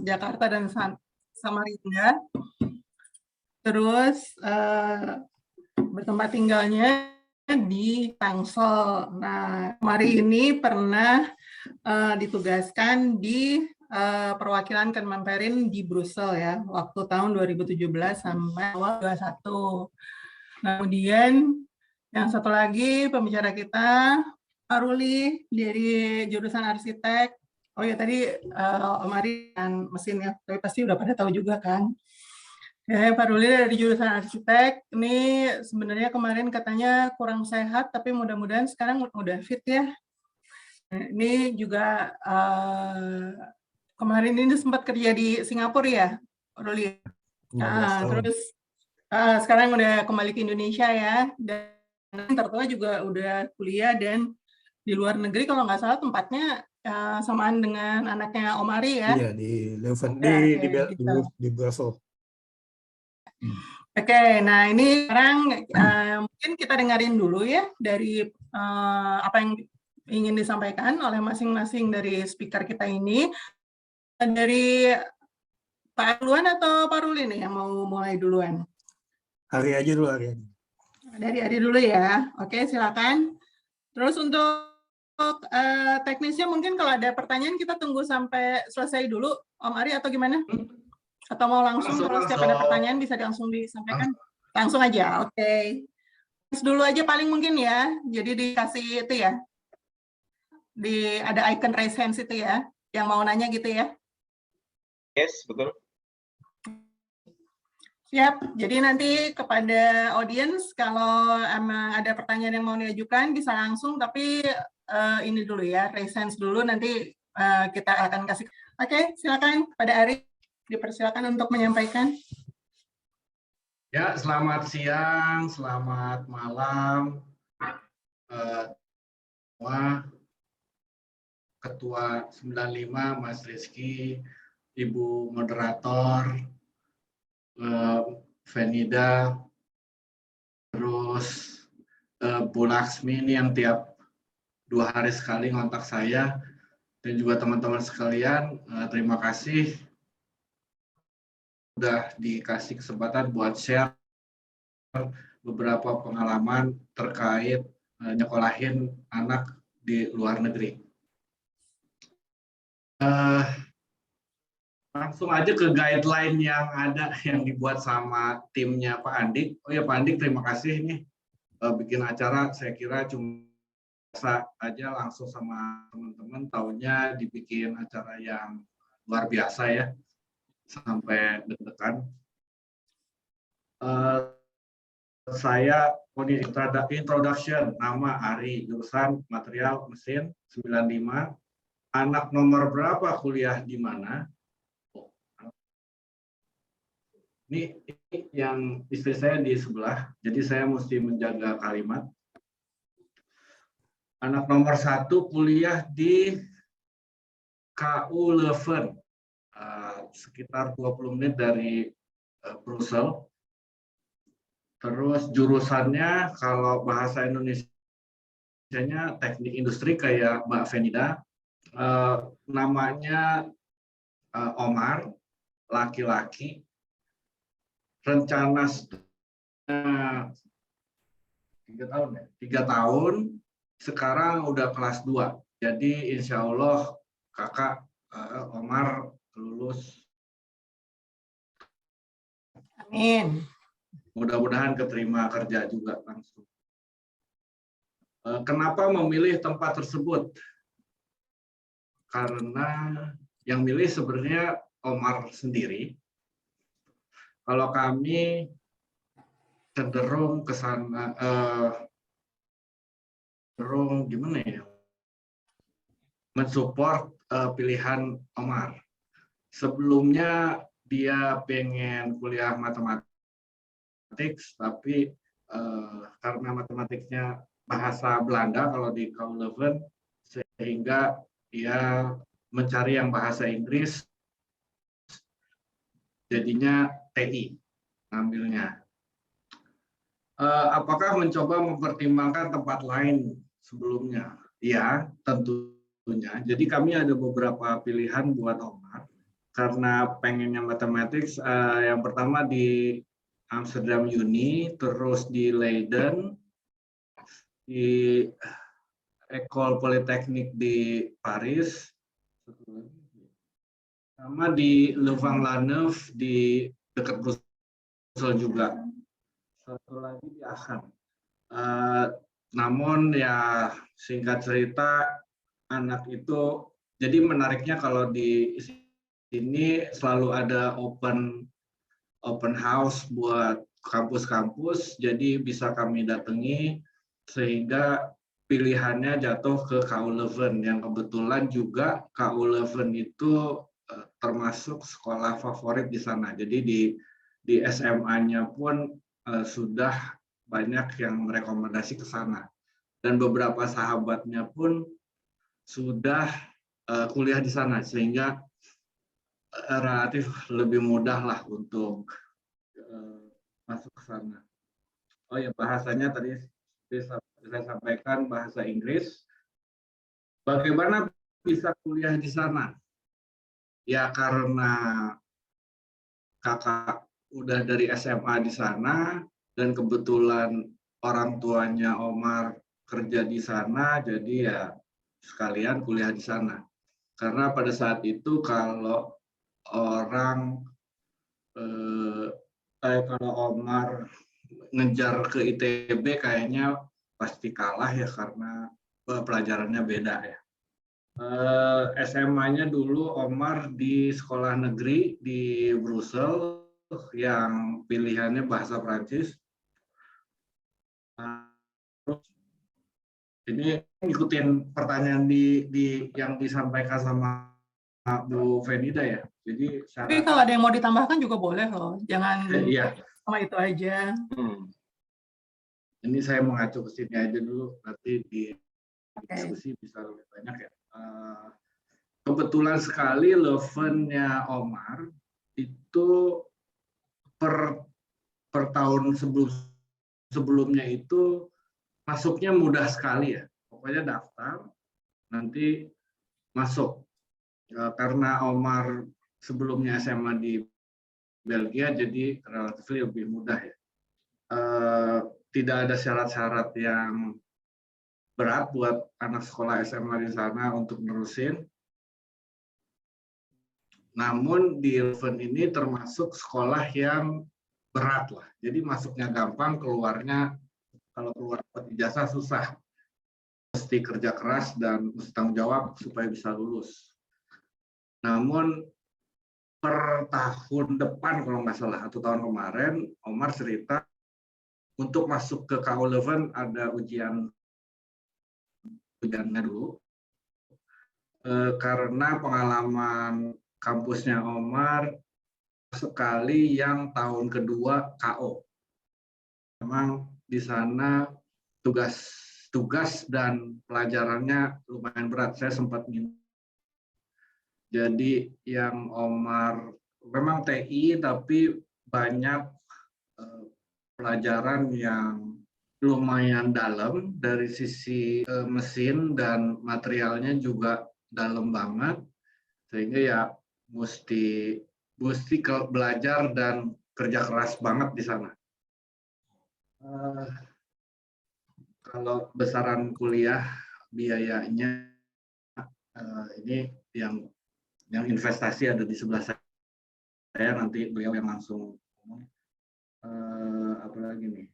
Jakarta dan Samarinda. Terus bertempat tinggalnya di Tangsel. Nah, Mari ini pernah ditugaskan di perwakilan Kemenperin di Brussel ya, waktu tahun 2017 sampai awal 2021. Nah, kemudian yang satu lagi pembicara kita, Pak Ruli dari jurusan arsitek. Oh ya tadi Om Ari kan mesin ya, tapi pasti udah pada tahu juga kan. Ya, Pak Ruli dari jurusan arsitek. Ini sebenarnya kemarin katanya kurang sehat, tapi mudah-mudahan sekarang udah fit ya. Ini juga kemarin ini sempat kerja di Singapura ya, Pak Ruli. Terus sekarang udah kembali ke Indonesia ya, dan tertua juga udah kuliah dan di luar negeri kalau nggak salah tempatnya samaan dengan anaknya Om Ari ya. Iya, di Leuven, di Brussel. Oke, nah ini sekarang mungkin kita dengerin dulu ya dari apa yang ingin disampaikan oleh masing-masing dari speaker kita ini. Dari Pak duluan atau Pak Ruli nih yang mau mulai duluan? Ari aja dulu, Ari. Dari Ari dulu ya. Oke, silakan. Terus untuk teknisnya mungkin kalau ada pertanyaan kita tunggu sampai selesai dulu, Om Ari atau gimana? Atau mau langsung kalau setiap ada pertanyaan bisa langsung disampaikan? Langsung aja, oke. Terus dulu aja paling mungkin ya, jadi dikasih itu ya, ada icon raise hands itu ya, yang mau nanya gitu ya. Yes, betul. Siap, jadi nanti kepada audiens kalau emang ada pertanyaan yang mau diajukan bisa langsung, tapi ini dulu ya, raise hands dulu, nanti kita akan kasih. Oke, silakan pada Ari, dipersilakan untuk menyampaikan. Ya, selamat siang, selamat malam, semua. Ketua 95 Mas Rizky, Ibu Moderator, Venida, terus Bu Laksmi ini yang tiap 2 hari sekali ngontak saya, dan juga teman-teman sekalian, terima kasih sudah dikasih kesempatan buat share beberapa pengalaman terkait nyekolahin anak di luar negeri. Langsung aja ke guideline yang ada yang dibuat sama timnya Pak Andik. Oh ya Pak Andik, terima kasih nih bikin acara. Saya kira cuma biasa aja langsung sama teman-teman, taunya dibikin acara yang luar biasa ya, sampai deg-degan. Saya introduction, nama Ari, jurusan material mesin 95. Anak nomor berapa, kuliah di mana? Ini yang istri saya di sebelah, jadi saya mesti menjaga kalimat. Anak nomor 1 kuliah di KU Leuven, sekitar 20 menit dari Brussel. Terus jurusannya kalau bahasa Indonesianya teknik industri kayak Mbak Venida, namanya Omar, laki-laki. Rencana 3 tahun ya, 3 tahun, sekarang udah kelas 2. Jadi insya Allah kakak Omar lulus. Amin. Mudah-mudahan keterima kerja juga langsung. Kenapa memilih tempat tersebut? Karena yang milih sebenarnya Omar sendiri. Kalau kami cenderung ke sana, cenderung gimana ya, mensupport pilihan Omar. Sebelumnya dia pengen kuliah matematik, tapi karena matematiknya bahasa Belanda kalau di KU Leuven, sehingga dia mencari yang bahasa Inggris, jadinya TI ngambilnya. Apakah mencoba mempertimbangkan tempat lain sebelumnya? Ya, tentunya. Jadi kami ada beberapa pilihan buat Omar. karena pengennya matematik, yang pertama di Amsterdam Uni, terus di Leiden, di École Polytechnique di Paris, sama di Louvain-la-Neuve di dekat Brussels juga. Satu lagi di Aachen. Namun ya singkat cerita, anak itu, jadi menariknya kalau di sini selalu ada open house buat kampus-kampus, jadi bisa kami datangi sehingga pilihannya jatuh ke KU Leuven, yang kebetulan juga KU Leuven itu termasuk sekolah favorit di sana. Jadi di SMA-nya pun sudah banyak yang merekomendasi ke sana. Dan beberapa sahabatnya pun sudah kuliah di sana, sehingga relatif lebih mudah lah untuk masuk ke sana. Oh ya, bahasanya tadi saya sampaikan bahasa Inggris. Bagaimana bisa kuliah di sana? Ya karena kakak udah dari SMA di sana dan kebetulan orang tuanya Omar kerja di sana, jadi ya sekalian kuliah di sana. Karena pada saat itu kalau orang kalau Omar ngejar ke ITB kayaknya pasti kalah ya karena pelajarannya beda ya. SMA-nya dulu Omar di sekolah negeri di Brussels yang pilihannya bahasa Prancis. Ini ngikutin pertanyaan yang disampaikan sama Bu Venida ya. Jadi Tapi kalau ada yang mau ditambahkan juga boleh loh, jangan iya. sama itu aja. Ini saya mengacu ke sini aja dulu, nanti di diskusi bisa lebih banyak ya. Kebetulan sekali Leuven-nya Omar itu per tahun sebelumnya itu masuknya mudah sekali ya. Pokoknya daftar, nanti masuk. Karena Omar sebelumnya SMA di Belgia, jadi relatif lebih mudah ya. Tidak ada syarat-syarat yang berat buat anak sekolah SMA di sana untuk nerusin. Namun di Leuven ini termasuk sekolah yang berat lah. Jadi masuknya gampang, keluarnya kalau keluar dapat ijazah susah. Mesti kerja keras dan mesti tanggung jawab supaya bisa lulus. Namun per tahun depan kalau nggak salah, atau tahun kemarin, Omar cerita untuk masuk ke KU Leuven ada ujiannya dulu. Karena pengalaman kampusnya Omar sekali yang tahun kedua KO. Memang di sana tugas dan pelajarannya lumayan berat. Saya sempat minum. Jadi yang Omar memang TI tapi banyak pelajaran yang lumayan dalam dari sisi mesin dan materialnya juga dalam banget, sehingga ya mesti belajar dan kerja keras banget di sana. Kalau besaran kuliah biayanya ini yang investasi ada di sebelah saya, nanti beliau yang langsung ngomong. Apalagi nih,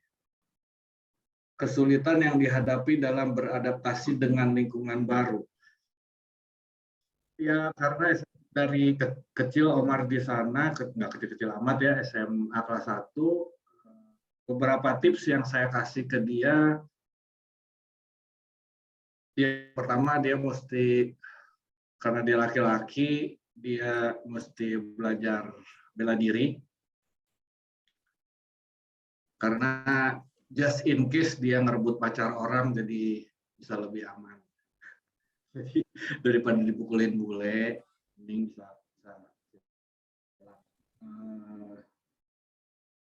kesulitan yang dihadapi dalam beradaptasi dengan lingkungan baru. Ya karena dari kecil Omar di sana, nggak kecil-kecil amat ya, SMA kelas 1, beberapa tips yang saya kasih ke dia, pertama dia mesti, karena dia laki-laki, dia mesti belajar bela diri. Karena just in case dia ngerebut pacar orang, jadi bisa lebih aman. Jadi daripada dipukulin bule, mending bisa.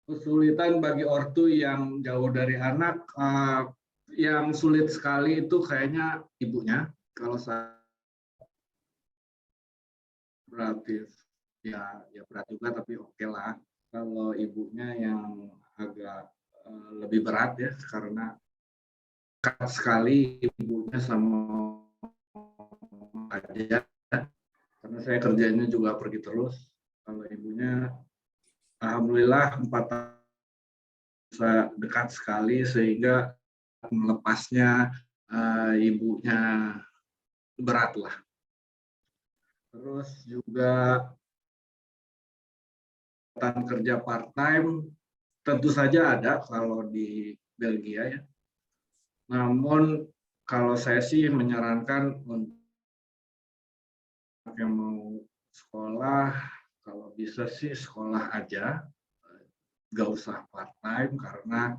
Kesulitan bagi ortu yang jauh dari anak, yang sulit sekali itu kayaknya ibunya. Kalau saya relatif ya berat juga, tapi oke lah. Kalau ibunya yang agak lebih berat ya, karena dekat sekali ibunya sama aja, karena saya kerjanya juga pergi terus. Kalau ibunya alhamdulillah 4 tahun bisa dekat sekali, sehingga melepasnya ibunya berat lah. Terus juga kerja part time tentu saja ada kalau di Belgia ya. Namun kalau saya sih menyarankan untuk yang mau sekolah, kalau bisa sih sekolah aja, nggak usah part time, karena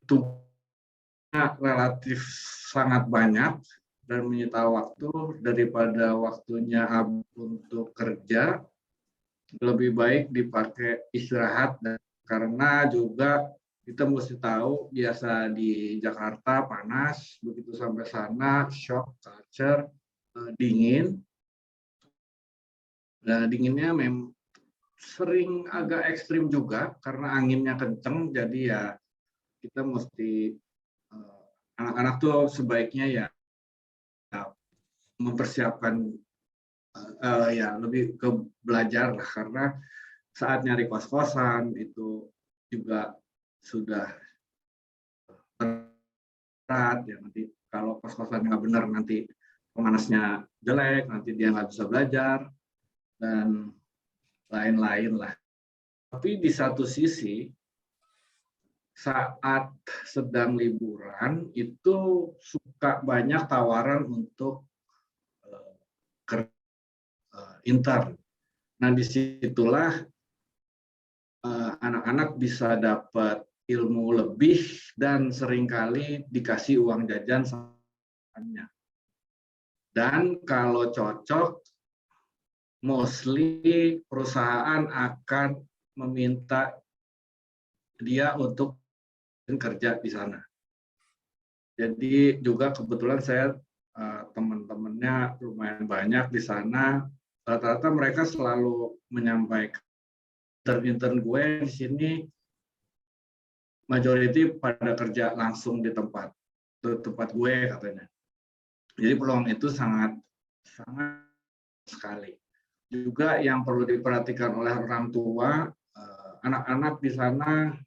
tugasnya relatif sangat banyak dan menyita waktu. Daripada waktunya untuk kerja, lebih baik dipakai istirahat. Karena juga kita mesti tahu, biasa di Jakarta panas, begitu sampai sana shock culture, dingin. Nah, dinginnya memang sering agak ekstrim juga karena anginnya kenceng, jadi ya kita mesti anak-anak tuh sebaiknya ya mempersiapkan ya lebih ke belajar lah, karena saat nyari kos-kosan itu juga sudah berat ya. Nanti kalau kos-kosan nggak benar, nanti pemanasnya jelek, nanti dia nggak bisa belajar dan lain-lain lah. Tapi di satu sisi, saat sedang liburan itu suka banyak tawaran untuk intern. Nah, disitulah anak-anak bisa dapat ilmu lebih dan seringkali dikasih uang jajan sama. Dan kalau cocok, mostly perusahaan akan meminta dia untuk kerja di sana. Jadi juga kebetulan saya teman-temannya lumayan banyak di sana. Rata-rata mereka selalu menyampaikan, intern gue di sini majority pada kerja langsung di tempat gue katanya. Jadi peluang itu sangat sekali. Juga yang perlu diperhatikan oleh orang tua, anak-anak di sana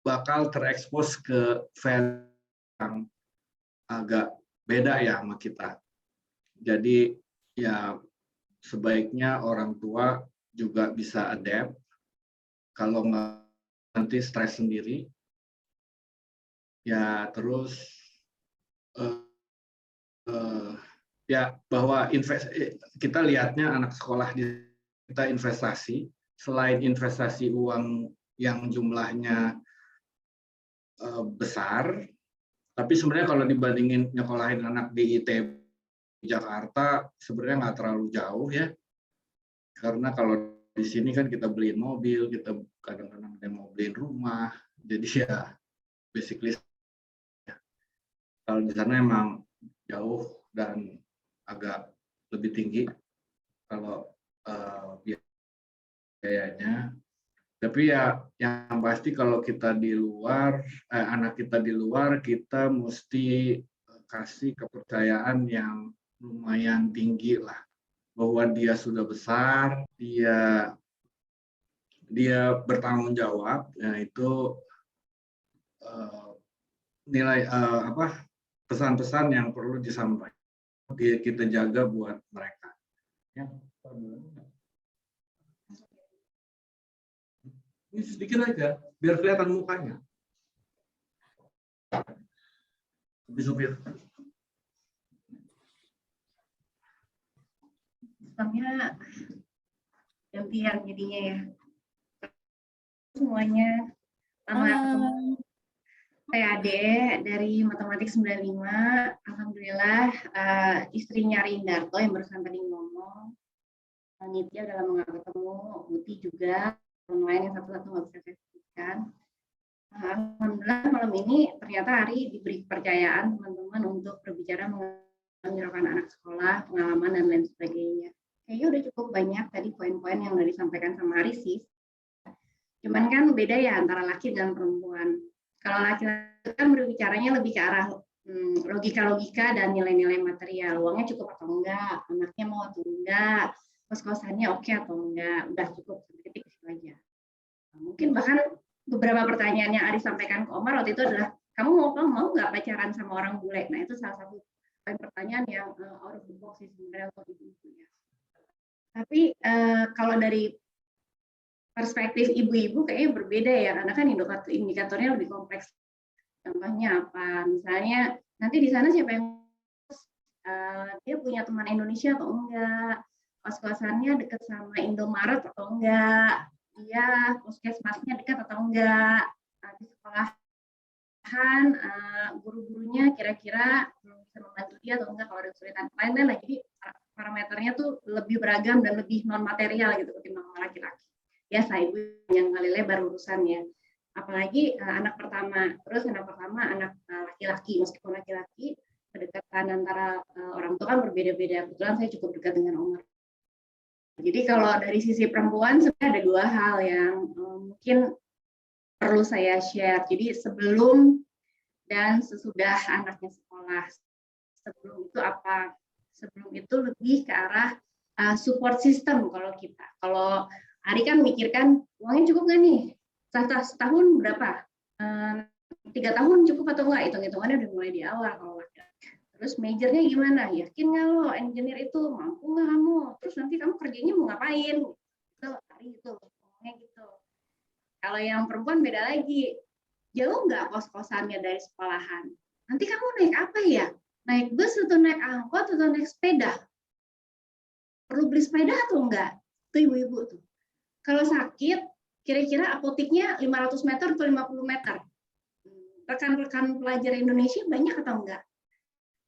bakal terekspos ke value yang agak beda ya sama kita. Jadi ya sebaiknya orang tua juga bisa adapt. Kalau nggak nanti stres sendiri. Ya terus ya bahwa kita lihatnya anak sekolah kita investasi, selain investasi uang yang jumlahnya besar, tapi sebenarnya kalau dibandingin nyekolahin anak di ITB Jakarta sebenarnya nggak terlalu jauh ya, karena kalau di sini kan kita beliin mobil, kita kadang-kadang mau beliin rumah, jadi ya basically kalau di sana emang jauh dan agak lebih tinggi kalau biayanya. Tapi ya yang pasti kalau kita di luar, anak kita di luar, kita mesti kasih kepercayaan yang lumayan tinggi lah, bahwa dia sudah besar, dia bertanggung jawab. Nah, itu nilai pesan-pesan yang perlu disampaikan, kita jaga buat mereka. Ya. Ini sedikit aja, biar kelihatan mukanya. Supir. Sistemnya gantian jadinya ya. Semuanya sama saya Ade dari Matematik 95. Alhamdulillah istrinya Rindarto yang barusan tadi ngomong. Nitya udah lama nggak ketemu, Uti juga, orang lain yang satu-satu nggak bisa saya sebutkan. Alhamdulillah malam ini ternyata Ari diberi kepercayaan teman-teman untuk berbicara mengenai anak sekolah, pengalaman dan lain sebagainya. kayaknya udah cukup banyak tadi poin-poin yang udah disampaikan sama Aris sih. Cuman kan beda ya antara laki dan perempuan. Kalau laki-laki kan berbicaranya lebih ke arah logika-logika dan nilai-nilai material. Uangnya cukup atau enggak, anaknya mau atau enggak, kos-kosannya oke atau enggak, udah cukup titik itu aja. Mungkin bahkan beberapa pertanyaan yang Aris sampaikan ke Omar waktu itu adalah, kamu mau nggak pacaran sama orang bule? Nah, itu salah satu pertanyaan yang out of the box sih sebenarnya untuk ibu-ibu ya. Tapi kalau dari perspektif ibu-ibu kayaknya berbeda ya, karena kan indikatornya lebih kompleks. Contohnya apa? Misalnya nanti di sana siapa yang dia punya teman Indonesia atau enggak? Kos-kosannya dekat sama Indomaret atau enggak? Dia puskesmasnya dekat atau enggak? Di sekolahan guru-gurunya kira-kira bisa membantu dia atau enggak kalau ada kesulitan lain-lain lah. Jadi parameternya tuh lebih beragam dan lebih non material gitu ketimbang laki-laki. Ya saya ibu yang kali lebar urusannya. Apalagi anak pertama, terus anak pertama anak laki-laki, meskipun laki-laki kedekatan antara orang tua kan berbeda-beda. Kebetulan saya cukup dekat dengan Omar. Jadi kalau dari sisi perempuan sebenarnya ada dua hal yang mungkin perlu saya share. Jadi sebelum dan sesudah anaknya sekolah. Sebelum itu apa? Sebelum itu lebih ke arah support system kalau kita. Kalau Ari kan mikirkan uangnya cukup nggak nih? Setahun berapa? 3 tahun cukup atau enggak? Hitung-hitungannya udah mulai di awal kalau laki-laki. Terus majornya gimana? Yakin nggak lo engineer itu? Mampu nggak kamu? Terus nanti kamu kerjanya mau ngapain? Itu Ari itu ngomongnya gitu. Kalau yang perempuan beda lagi. Jauh nggak kos-kosannya dari sekolahan? Nanti kamu naik apa ya? Naik bus atau naik angkot atau naik sepeda? Perlu beli sepeda atau enggak? Itu ibu-ibu tuh. Kalau sakit, kira-kira apoteknya 500 meter atau 50 meter? Rekan-rekan pelajar Indonesia banyak atau enggak?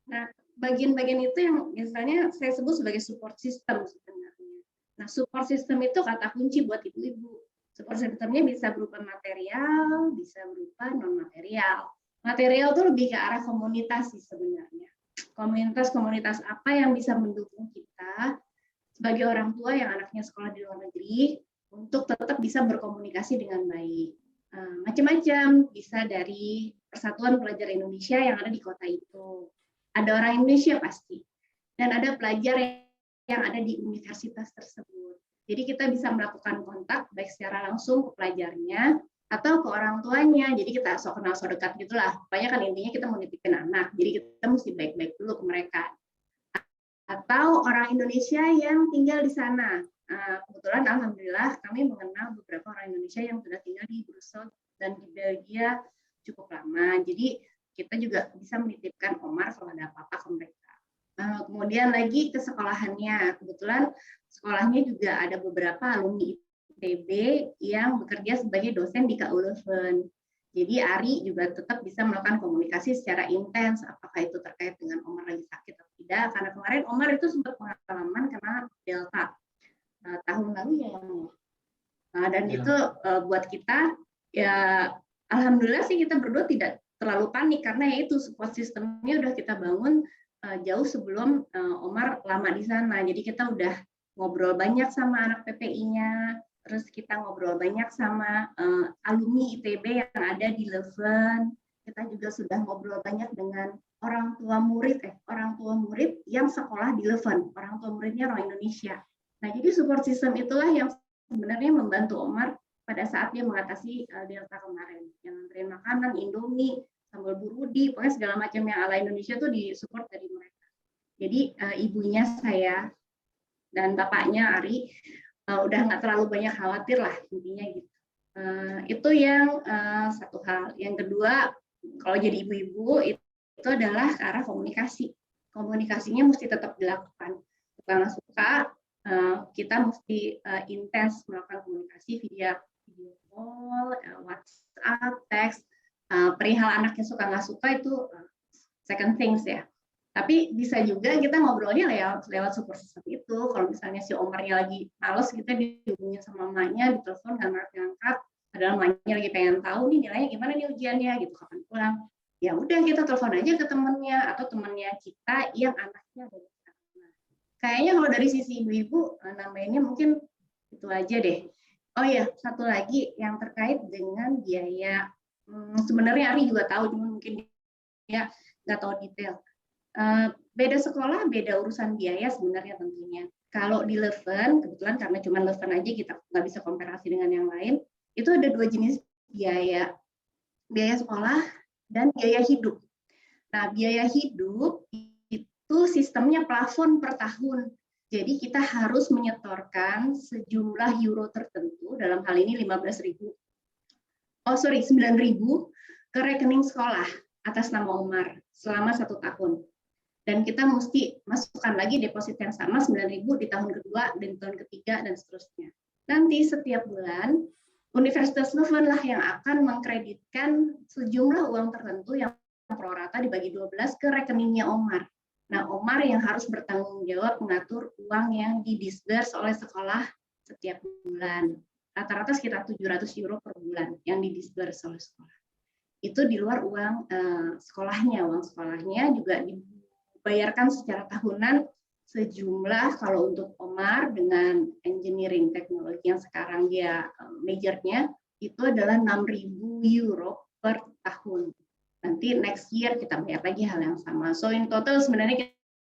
Nah, bagian-bagian itu yang misalnya saya sebut sebagai support system sebenarnya. Nah, support system itu kata kunci buat ibu-ibu. Support systemnya bisa berupa material, bisa berupa non-material. Material itu lebih ke arah komunitas sih sebenarnya. Komunitas-komunitas apa yang bisa mendukung kita sebagai orang tua yang anaknya sekolah di luar negeri untuk tetap bisa berkomunikasi dengan baik. Macam-macam, bisa dari Persatuan Pelajar Indonesia yang ada di kota itu. Ada orang Indonesia pasti. Dan ada pelajar yang ada di universitas tersebut. Jadi kita bisa melakukan kontak baik secara langsung ke pelajarnya atau ke orang tuanya. Jadi kita sok kenal sok dekat gitulah. Pokoknya kan intinya kita mau nitipin anak. Jadi kita mesti baik-baik dulu ke mereka. Atau orang Indonesia yang tinggal di sana. Kebetulan alhamdulillah kami mengenal beberapa orang Indonesia yang sudah tinggal di Brussels dan di Belgia cukup lama. Jadi kita juga bisa menitipkan Omar kalau ada apa-apa ke mereka. Kemudian lagi ke sekolahannya. Kebetulan sekolahnya juga ada beberapa alumni ITB yang bekerja sebagai dosen di KU Leuven. Jadi Ari juga tetap bisa melakukan komunikasi secara intens, apakah itu terkait dengan Omar lagi sakit atau tidak. Karena kemarin Omar itu sempat pengalaman karena Delta tahun lalu ya. Dan itu buat kita ya alhamdulillah sih kita berdua tidak terlalu panik karena ya itu support systemnya udah kita bangun jauh sebelum Omar lama di sana. Jadi kita udah ngobrol banyak sama anak PPI-nya, terus kita ngobrol banyak sama alumni ITB yang ada di Leuven. Kita juga sudah ngobrol banyak dengan orang tua murid yang sekolah di Leuven. Orang tua muridnya orang Indonesia. Nah, jadi support system itulah yang sebenarnya membantu Omar pada saat dia mengatasi Delta kemarin. Yang nganterin makanan, Indomie, sambal burudi, pokoknya segala macam yang ala Indonesia tuh disupport dari mereka. Jadi ibunya saya dan bapaknya Ari udah nggak terlalu banyak khawatir lah intinya gitu. Itu yang satu hal. Yang kedua, kalau jadi ibu-ibu itu adalah ke arah komunikasi. Komunikasinya mesti tetap dilakukan. Suka nggak suka, kita mesti intens melakukan komunikasi via video call, WhatsApp, teks. Perihal anaknya suka nggak suka itu second things ya. Tapi bisa juga kita ngobrolnya lewat support system itu. Kalau misalnya si Omarnya lagi males, kita dihubungin sama mamanya, ditelepon nggak ngangkat, padahal mamanya lagi pengen tahu nih nilainya gimana nih ujiannya, gitu kapan pulang. Ya udah kita telepon aja ke temennya atau temennya kita yang anaknya ada di sana. Kayaknya kalau dari sisi ibu-ibu nambahinnya mungkin itu aja deh. Oh ya, satu lagi yang terkait dengan biaya. Sebenarnya Ari juga tahu, cuma mungkin dia nggak tahu detail. Beda sekolah, beda urusan biaya sebenarnya tentunya. Kalau di Leven, kebetulan karena cuma Leven aja kita nggak bisa komparasi dengan yang lain, itu ada 2 jenis biaya. Biaya sekolah dan biaya hidup. Nah, biaya hidup itu sistemnya plafon per tahun. Jadi kita harus menyetorkan sejumlah euro tertentu, dalam hal ini 9.000 ke rekening sekolah atas nama Omar selama 1 tahun. Dan kita mesti masukkan lagi deposit yang sama 9.000 di tahun kedua dan di tahun ketiga dan seterusnya. Nanti setiap bulan Universitas Leuven lah yang akan mengkreditkan sejumlah uang tertentu yang pro rata dibagi 12 ke rekeningnya Omar. Nah, Omar yang harus bertanggung jawab mengatur uang yang didisburse oleh sekolah setiap bulan. Rata-rata sekitar 700 euro per bulan yang didisburse oleh sekolah. Itu di luar uang sekolahnya. Uang sekolahnya juga dibayarkan secara tahunan sejumlah, kalau untuk Omar dengan engineering teknologi yang sekarang dia majornya, itu adalah 6.000 euro per tahun. Nanti next year kita bayar lagi hal yang sama. So in total sebenarnya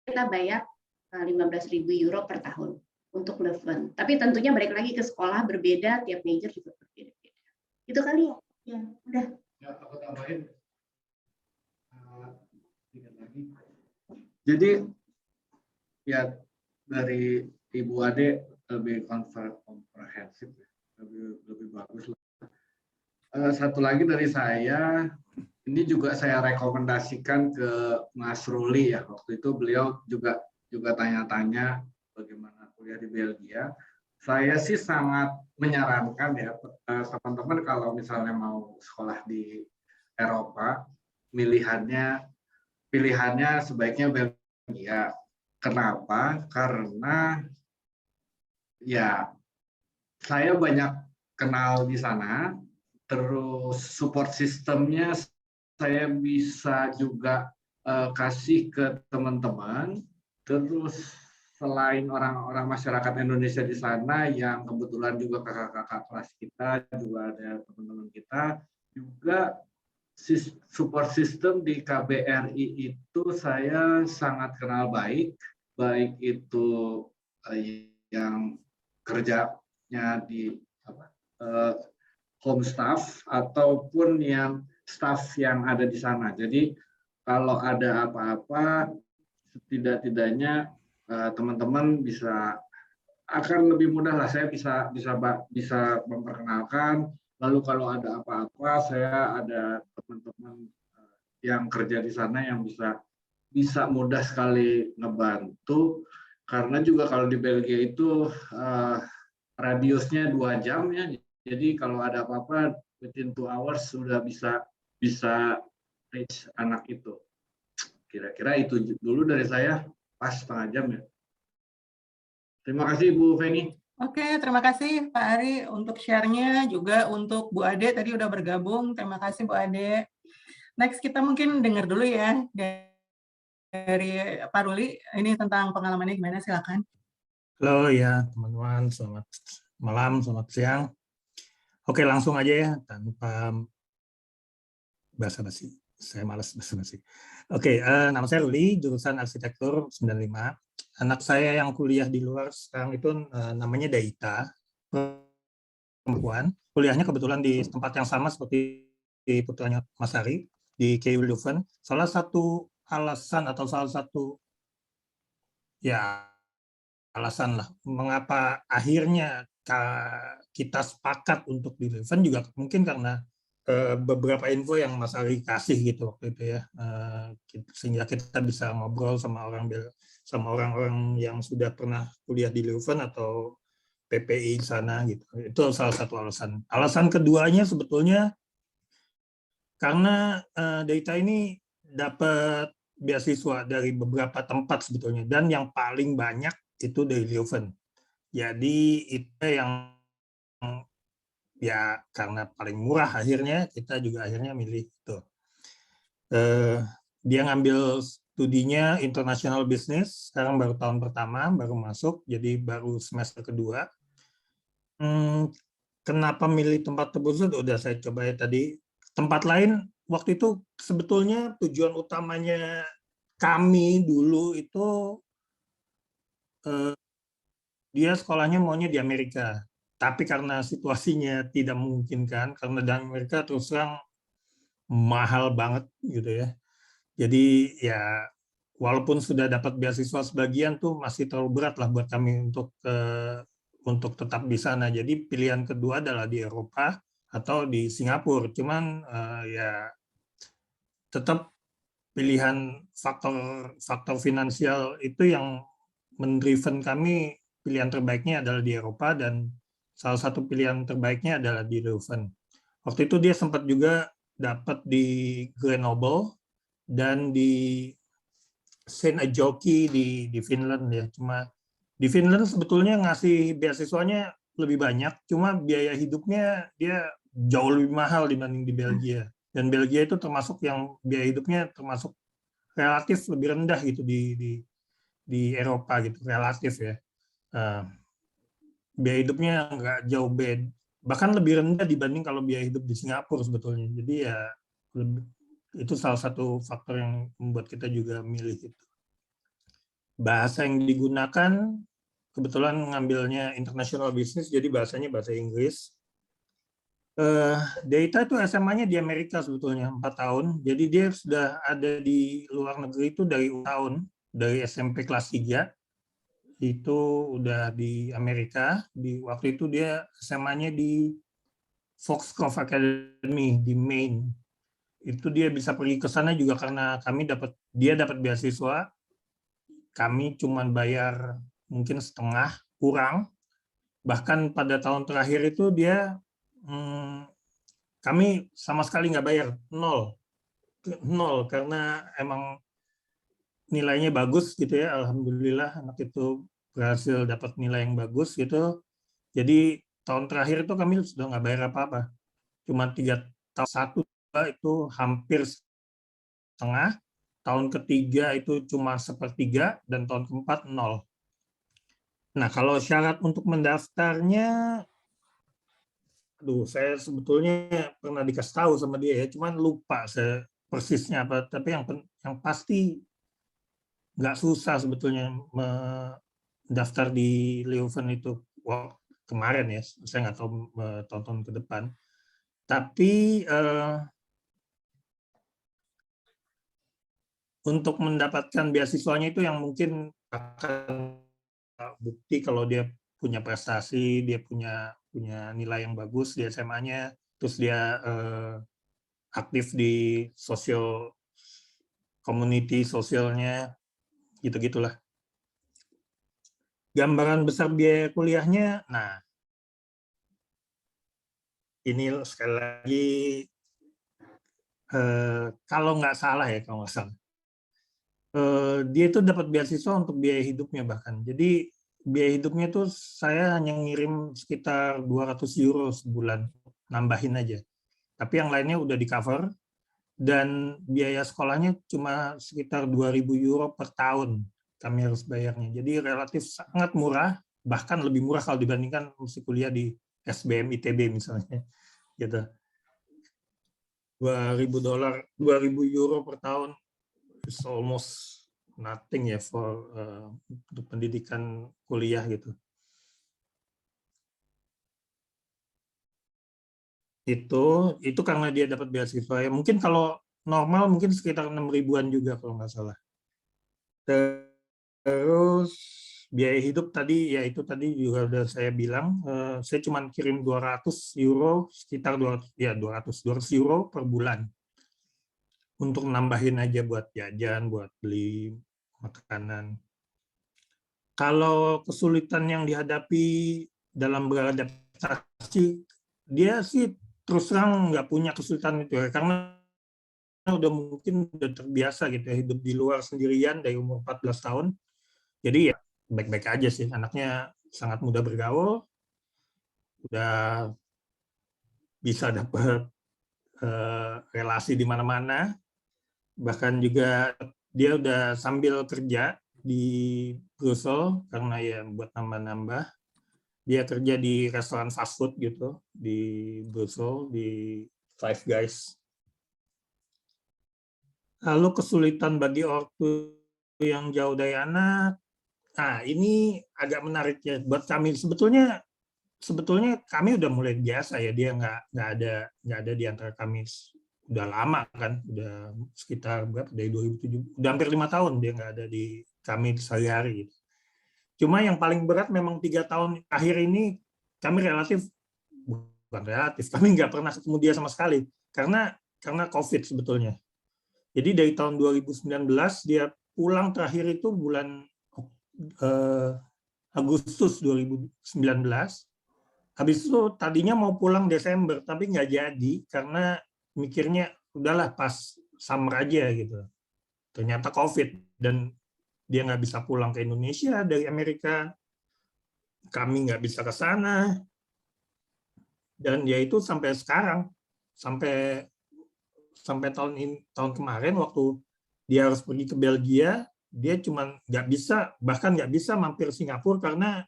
kita bayar 15.000 euro per tahun untuk Leuven. Tapi tentunya balik lagi ke sekolah berbeda, tiap major juga berbeda-beda. Itu kali ya. Ya, udah. Ya, aku tambahin sedikit lagi. Jadi ya dari Ibu Ade lebih komprehensif, lebih bagus. Satu lagi dari saya, ini juga saya rekomendasikan ke Mas Ruli ya. Waktu itu beliau juga tanya-tanya bagaimana kuliah di Belgia. Saya sih sangat menyarankan ya teman-teman kalau misalnya mau sekolah di Eropa, pilihannya sebaiknya Belgia. Kenapa? Karena ya saya banyak kenal di sana, terus support sistemnya saya bisa juga kasih ke teman-teman. Terus selain orang-orang masyarakat Indonesia di sana yang kebetulan juga kakak-kakak kelas kita, juga ada teman-teman kita, juga support system di KBRI itu saya sangat kenal baik itu yang kerjanya di home staff ataupun yang staff yang ada di sana. Jadi kalau ada apa-apa, setidak-tidaknya teman-teman akan lebih mudah lah. Saya bisa memperkenalkan. Lalu kalau ada apa-apa, saya ada teman-teman yang kerja di sana yang bisa mudah sekali ngebantu. Karena juga kalau di Belgia itu radiusnya 2 jam ya. Jadi kalau ada apa-apa within 2 hours sudah bisa reach anak itu. Kira-kira itu dulu dari saya, pas setengah jam ya. Terima kasih Bu Feni. Oke, terima kasih Pak Ari untuk share-nya, juga untuk Bu Ade tadi udah bergabung. Terima kasih Bu Ade. Next kita mungkin dengar dulu ya dari Pak Ruli, ini tentang pengalamannya gimana, silakan. Halo ya teman-teman, selamat malam, selamat siang. Oke, langsung aja ya, tanpa basa-basi. Saya malas basa-basi. Oke, nama saya Ruli, jurusan arsitektur 95. Anak saya yang kuliah di luar sekarang itu namanya Daita, perempuan. Kuliahnya kebetulan di tempat yang sama seperti di putranya Mas Ari, di KU Leuven. Salah satu alasan atau salah satu ya alasan lah mengapa akhirnya kita sepakat untuk di Leuven juga mungkin karena beberapa info yang Mas Ari kasih gitu waktu itu ya, sehingga kita bisa ngobrol sama orang-orang yang sudah pernah kuliah di Leuven atau PPI di sana gitu. Itu salah satu alasan. Alasan keduanya sebetulnya karena Daita ini dapat beasiswa dari beberapa tempat sebetulnya, dan yang paling banyak itu dari Leuven. Jadi itu yang ya karena paling murah akhirnya kita juga akhirnya milih itu. Dia ngambil studinya international business, sekarang baru tahun pertama, baru masuk, jadi baru semester kedua. Kenapa milih tempat tersebut? Udah saya coba ya tadi. Tempat lain waktu itu sebetulnya tujuan utamanya kami dulu itu dia sekolahnya maunya di Amerika. Tapi karena situasinya tidak memungkinkan, karena di Amerika terus terang mahal banget gitu ya. Jadi ya walaupun sudah dapat beasiswa sebagian tuh masih terlalu berat lah buat kami untuk tetap di sana. Jadi pilihan kedua adalah di Eropa atau di Singapura. Cuman ya tetap pilihan faktor finansial itu yang mendriven kami, pilihan terbaiknya adalah di Eropa, dan salah satu pilihan terbaiknya adalah di Leuven. Waktu itu dia sempat juga dapat di Grenoble dan di Saint Ajoki di Finland ya. Cuma di Finland sebetulnya ngasih beasiswanya lebih banyak, cuma biaya hidupnya dia jauh lebih mahal dibanding di Belgia. Dan Belgia itu termasuk yang biaya hidupnya termasuk relatif lebih rendah gitu di Eropa gitu, relatif ya. Biaya hidupnya nggak jauh beda, bahkan lebih rendah dibanding kalau biaya hidup di Singapura sebetulnya. Jadi ya itu salah satu faktor yang membuat kita juga milih itu. Bahasa yang digunakan kebetulan ngambilnya international business, jadi bahasanya bahasa Inggris. Deita itu SMA-nya di Amerika sebetulnya 4 tahun, jadi dia sudah ada di luar negeri itu dari tahun, dari SMP kelas 3 itu udah di Amerika. Di waktu itu dia SMA-nya di Foxcroft Academy di Maine. Itu dia bisa pergi ke sana juga karena dia dapat beasiswa. Kami cuman bayar mungkin setengah, kurang. Bahkan pada tahun terakhir itu dia kami sama sekali nggak bayar, nol karena emang nilainya bagus gitu ya, alhamdulillah anak itu berhasil dapat nilai yang bagus gitu. Jadi tahun terakhir itu kami sudah nggak bayar apa-apa, cuma 3 tahun, 1 itu hampir setengah, tahun ketiga itu cuma 1/3, dan tahun keempat 0. Nah kalau syarat untuk mendaftarnya, saya sebetulnya pernah dikasih tahu sama dia ya, cuman lupa saya persisnya apa. Tapi yang pasti nggak susah sebetulnya mendaftar di Leuven itu. Wah, kemarin ya, saya nggak tahu tahun-tahun ke depan. Tapi untuk mendapatkan beasiswanya itu yang mungkin akan bukti kalau dia punya prestasi, dia punya nilai yang bagus di SMA-nya, terus dia aktif di community sosialnya, gitu-gitulah. Gambaran besar biaya kuliahnya, nah ini sekali lagi kalau nggak salah, dia itu dapat beasiswa untuk biaya hidupnya bahkan. Jadi biaya hidupnya itu saya hanya ngirim sekitar 200 euro sebulan, nambahin aja. Tapi yang lainnya udah di cover, dan biaya sekolahnya cuma sekitar 2.000 euro per tahun kami harus bayarnya. Jadi relatif sangat murah, bahkan lebih murah kalau dibandingkan mesti kuliah di SBM ITB misalnya. Gitu. 2.000 euro per tahun, it's almost nothing ya untuk pendidikan kuliah gitu. Itu karena dia dapat beasiswa ya. Mungkin kalau normal mungkin sekitar 6.000-an juga kalau nggak salah. Terus biaya hidup tadi ya itu tadi juga udah saya bilang, saya cuma kirim 200 euro, sekitar 200 euro per bulan untuk nambahin aja buat jajan, buat beli makanan. Kalau kesulitan yang dihadapi dalam beradaptasi, dia sih terus terang nggak punya kesulitan itu ya, karena mungkin udah terbiasa gitu ya, hidup di luar sendirian dari umur 14 tahun. Jadi ya baik-baik aja sih, anaknya sangat mudah bergaul, udah bisa dapat relasi di mana-mana, bahkan juga dia udah sambil kerja di Brussels karena ya buat nambah-nambah. Dia kerja di restoran fast food gitu di Brussels, di Five Guys. Lalu kesulitan bagi ortu yang jauh dari anak. Nah, ini agak menarik ya buat kami. Sebetulnya kami udah mulai biasa ya, dia nggak ada di antara kami. Udah lama kan, udah sekitar berapa, dari 2007, udah hampir 5 tahun dia nggak ada di kami sehari-hari gitu. Cuma yang paling berat memang 3 tahun akhir ini kami bukan relatif, kami nggak pernah ketemu dia sama sekali karena COVID sebetulnya. Jadi dari tahun 2019 dia pulang terakhir itu bulan Agustus 2019. Habis itu tadinya mau pulang Desember, tapi nggak jadi karena mikirnya udahlah pas summer aja gitu. Ternyata COVID dan dia nggak bisa pulang ke Indonesia dari Amerika. Kami nggak bisa ke sana. Dan ya itu sampai sekarang, sampai tahun kemarin waktu dia harus pergi ke Belgia, dia cuma bahkan nggak bisa mampir Singapura karena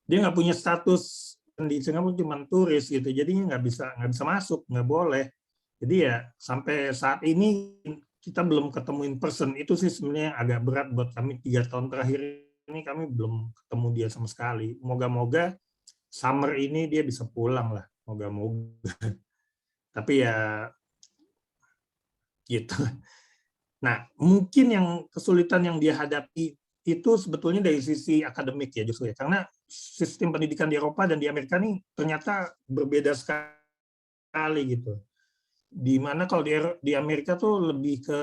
dia nggak punya status di Singapura, cuma turis gitu, jadinya nggak bisa masuk, nggak boleh. Jadi ya sampai saat ini kita belum ketemu in person. Itu sih sebenarnya agak berat buat kami. 3 tahun terakhir ini kami belum ketemu dia sama sekali. Moga-moga summer ini dia bisa pulang lah, moga-moga. Tapi ya gitu. Nah, mungkin yang kesulitan yang dia hadapi itu sebetulnya dari sisi akademik ya justru ya, karena sistem pendidikan di Eropa dan di Amerika nih ternyata berbeda sekali gitu. Di mana kalau di Amerika tuh lebih ke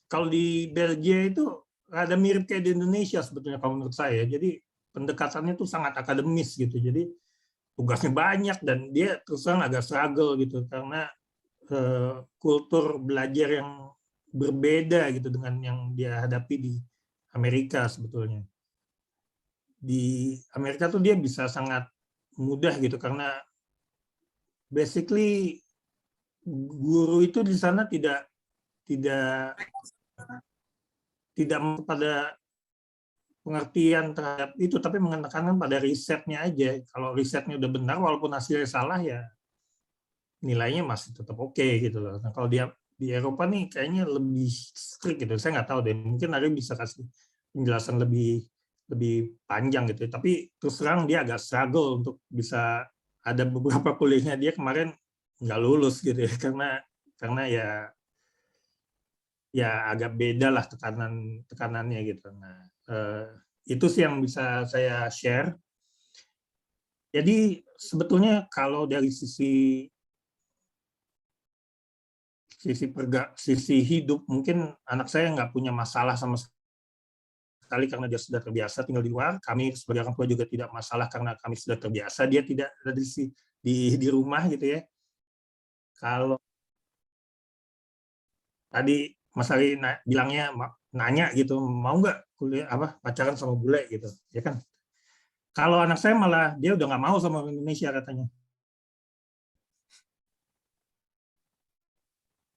kalau di Belgia itu ada mirip kayak di Indonesia sebetulnya kalau menurut saya. Jadi pendekatannya tuh sangat akademis gitu. Jadi tugasnya banyak dan dia terus terang agak struggle gitu karena kultur belajar yang berbeda gitu dengan yang dia hadapi di Amerika sebetulnya. Di Amerika tuh dia bisa sangat mudah gitu karena basically guru itu di sana tidak pada pengertian terhadap itu, tapi menekankan pada risetnya aja. Kalau risetnya udah benar, walaupun hasilnya salah ya nilainya masih tetap oke gitu loh. Nah kalau dia di Eropa nih kayaknya lebih strict gitu. Saya nggak tahu deh. Mungkin Ari bisa kasih penjelasan lebih panjang gitu. Tapi terus terang dia agak struggle untuk bisa ada beberapa kuliahnya dia kemarin nggak lulus gitu ya karena ya agak beda lah tekanannya gitu. Nah, itu sih yang bisa saya share. Jadi sebetulnya kalau dari sisi hidup mungkin anak saya nggak punya masalah sama sekali karena dia sudah terbiasa tinggal di luar. Kami sebagai orang tua juga tidak masalah karena kami sudah terbiasa dia tidak ada di rumah gitu ya. Kalau tadi Mas Ari bilangnya nanya gitu, mau nggak kuliah pacaran sama bule gitu, ya kan? Kalau anak saya malah dia udah nggak mau sama Indonesia katanya.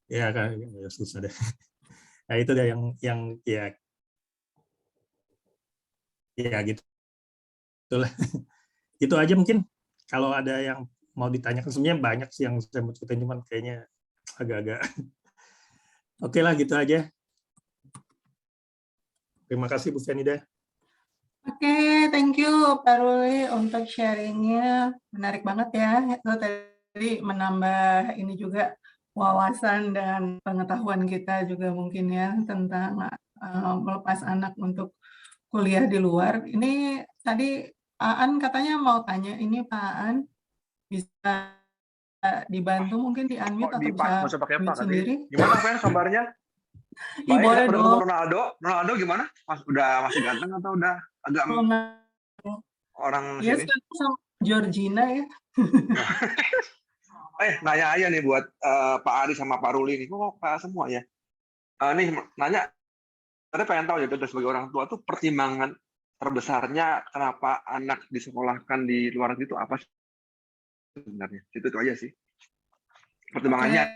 Ya kan, ya, susah deh. Nah itu deh yang ya gitu. Itulah. Itu aja mungkin. Kalau ada yang mau ditanyakan sebenarnya banyak sih yang saya mau ceritain, cuman kayaknya agak-agak. Oke lah gitu aja. Terima kasih Bu Fianida. Oke, thank you Pak Ruli untuk sharingnya. Menarik banget ya. Itu tadi menambah ini juga wawasan dan pengetahuan kita juga mungkin ya tentang melepas anak untuk kuliah di luar. Ini tadi Aan katanya mau tanya ini Pak Aan, bisa dibantu mungkin di unmute atau bisa pakai apa mute sendiri? Gimana Fen kabarnya? Ih, boleh Udah dong. ketemu Ronaldo gimana? Udah masih ganteng atau udah agak orang ya, sini? sekarang sama Georgina ya. Nanya aja nih buat Pak Ari sama Pak Ruli nih. Kok Pak semua ya? Nih nanya, saya pengen tahu ya sebagai orang tua tuh pertimbangan terbesarnya kenapa anak disekolahkan di luar negeri itu apa sih? sebenarnya. Itu aja sih. Pertimbangannya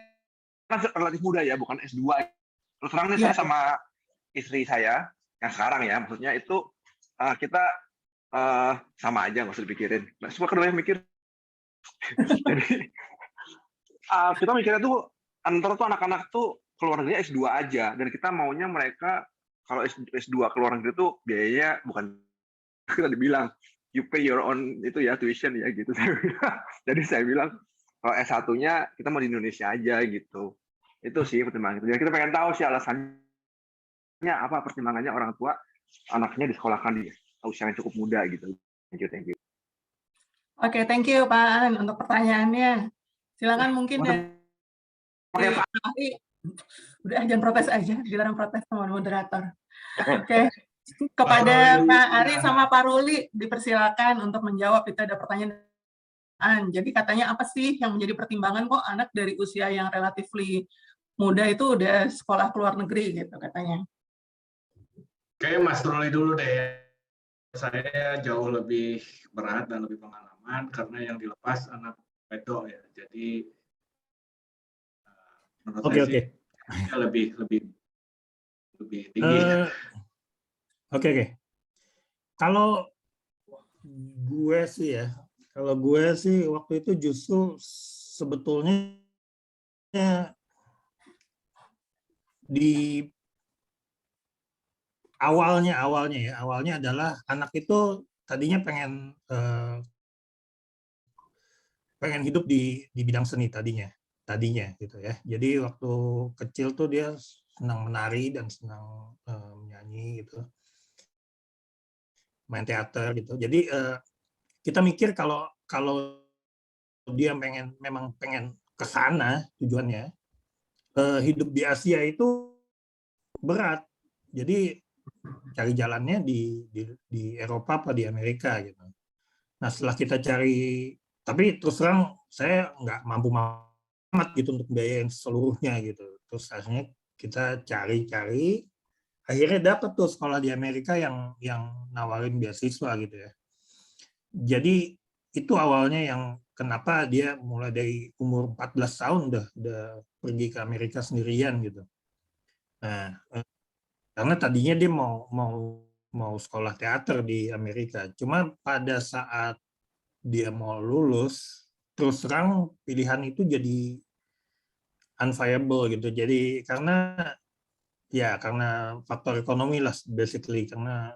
kan relatif muda ya, bukan S2. Terus terang nih, saya sama istri saya yang sekarang ya, maksudnya itu kita sama aja, nggak usah dipikirin. Nah, semua kedua yang mikir. Jadi kita mikirnya tuh antara tuh anak-anak tuh keluar negeri S2 aja, dan kita maunya mereka kalau S2 keluar negeri tuh biayanya bukan kita dibilang you pay your own itu ya tuition ya gitu. Jadi saya bilang kalau S1-nya kita mau di Indonesia aja gitu. Itu sih pertimbangan itu. Jadi kita pengen tahu sih alasannya apa, pertimbangannya orang tua anaknya disekolahkan di usia yang cukup muda gitu. Thank you. Oke, thank you Pak An untuk pertanyaannya. Silakan mungkin dari Pak Ari. Udah jangan protes aja, dilarang protes sama moderator. Oke. Kepada Pak Ari sama Pak Ruli dipersilakan untuk menjawab. Itu ada pertanyaan. Jadi katanya apa sih yang menjadi pertimbangan kok anak dari usia yang relatifly muda itu udah sekolah ke luar negeri gitu katanya. Oke, Mas Ruli dulu deh. Saya jauh lebih berat dan lebih pengalaman karena yang dilepas anak pedok ya. Jadi menurut saya sih lebih tinggi. Oke. Kalau gue sih waktu itu justru sebetulnya di awalnya adalah anak itu tadinya pengen hidup di bidang seni tadinya gitu ya. Jadi waktu kecil tuh dia senang menari dan senang menyanyi gitu, main teater gitu. Jadi kita mikir kalau dia memang pengen ke sana tujuannya, hidup di Asia itu berat. Jadi cari jalannya di Eropa apa di Amerika gitu. Nah setelah kita cari, tapi terus terang saya nggak mampu amat gitu untuk biayain seluruhnya gitu. Terus akhirnya kita cari, akhirnya dapat tuh sekolah di Amerika yang nawarin beasiswa gitu ya. Jadi itu awalnya yang kenapa dia mulai dari umur 14 tahun udah pergi ke Amerika sendirian gitu. Nah, karena tadinya dia mau sekolah teater di Amerika. Cuma pada saat dia mau lulus, terus terang pilihan itu jadi unviable gitu. Jadi karena faktor ekonomi lah basically, karena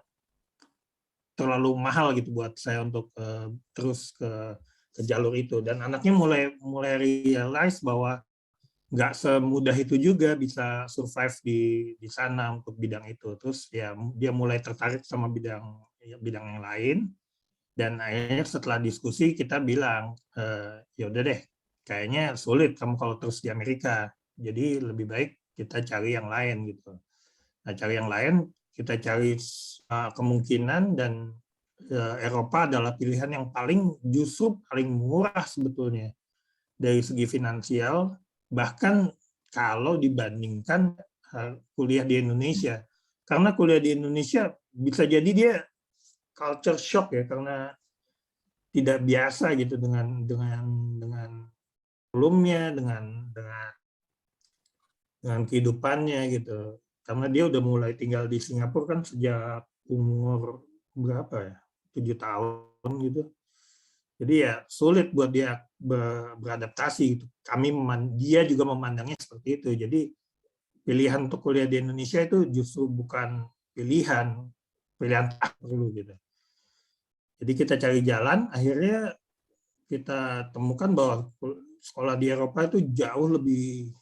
terlalu mahal gitu buat saya untuk terus ke jalur itu. Dan anaknya mulai realize bahwa nggak semudah itu juga bisa survive di sana untuk bidang itu. Terus ya dia mulai tertarik sama bidang yang lain, dan akhirnya setelah diskusi kita bilang ya udah deh, kayaknya sulit kamu kalau terus di Amerika, jadi lebih baik kita cari yang lain gitu. Nah cari yang lain, kita cari kemungkinan, dan Eropa adalah pilihan yang justru paling murah sebetulnya dari segi finansial, bahkan kalau dibandingkan kuliah di Indonesia. Karena kuliah di Indonesia bisa jadi dia culture shock ya, karena tidak biasa gitu dengan kurikulumnya, dengan kehidupannya gitu. Karena dia udah mulai tinggal di Singapura kan sejak umur berapa ya? 7 tahun gitu. Jadi ya sulit buat dia beradaptasi gitu. Dia juga memandangnya seperti itu. Jadi pilihan untuk kuliah di Indonesia itu justru bukan pilihan perlu gitu. Jadi kita cari jalan, akhirnya kita temukan bahwa sekolah di Eropa itu jauh lebih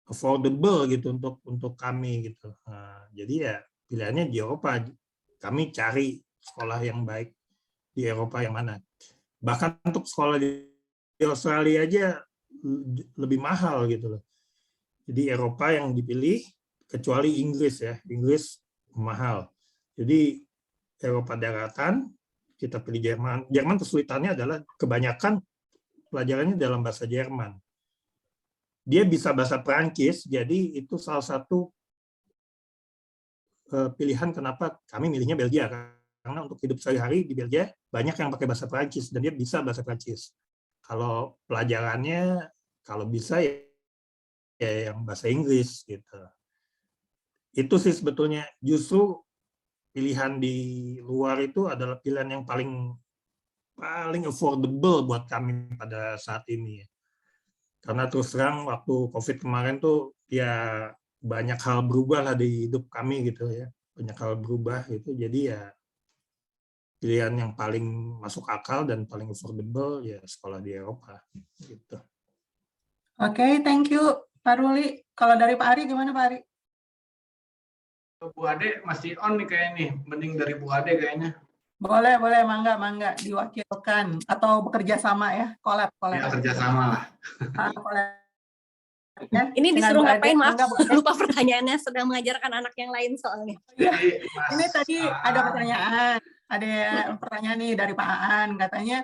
affordable gitu untuk kami gitu. Nah, jadi ya pilihannya di Eropa. Kami cari sekolah yang baik di Eropa yang mana. Bahkan untuk sekolah di Australia aja lebih mahal gitu loh. Jadi Eropa yang dipilih, kecuali Inggris ya. Inggris mahal. Jadi Eropa daratan, kita pilih Jerman. Jerman kesulitannya adalah kebanyakan pelajarannya dalam bahasa Jerman. Dia bisa bahasa Perancis, jadi itu salah satu pilihan kenapa kami milihnya Belgia. Karena untuk hidup sehari-hari di Belgia banyak yang pakai bahasa Perancis dan dia bisa bahasa Perancis. kalau pelajarannya kalau bisa ya yang bahasa Inggris gitu. Itu sih sebetulnya justru pilihan di luar itu adalah pilihan yang paling affordable buat kami pada saat ini. Karena terus terang waktu COVID kemarin tuh ya banyak hal berubah lah di hidup kami gitu ya. Banyak hal berubah gitu. Jadi ya pilihan yang paling masuk akal dan paling affordable ya sekolah di Eropa gitu. Oke, thank you Pak Ruli. Kalau dari Pak Ari gimana Pak Ari? Bu Ade masih on nih kayaknya nih, mending dari Bu Ade kayaknya. Boleh, mangga diwakilkan atau bekerja sama ya, collab. Ya kerjasama lah. Collab. Ya, Ini disuruh ngapain, maaf, mangga, lupa pertanyaannya, sedang mengajarkan anak yang lain soalnya. Ya, Jadi, ini tadi ada pertanyaan nih dari Pak Aan, katanya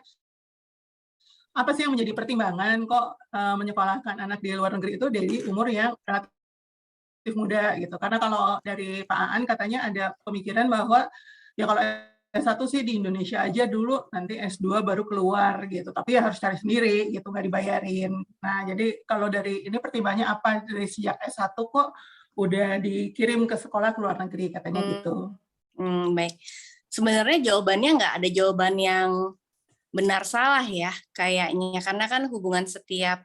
apa sih yang menjadi pertimbangan kok menyekolahkan anak di luar negeri itu dari umur yang relatif muda gitu. Karena kalau dari Pak Aan katanya ada pemikiran bahwa ya kalau S1 sih di Indonesia aja dulu, nanti S2 baru keluar gitu. Tapi ya harus cari sendiri gitu, nggak dibayarin. Nah, jadi kalau dari ini pertimbangannya apa dari sejak S1 kok udah dikirim ke sekolah ke luar negeri katanya gitu. Baik. Sebenarnya jawabannya nggak ada jawaban yang benar salah ya kayaknya, karena kan hubungan setiap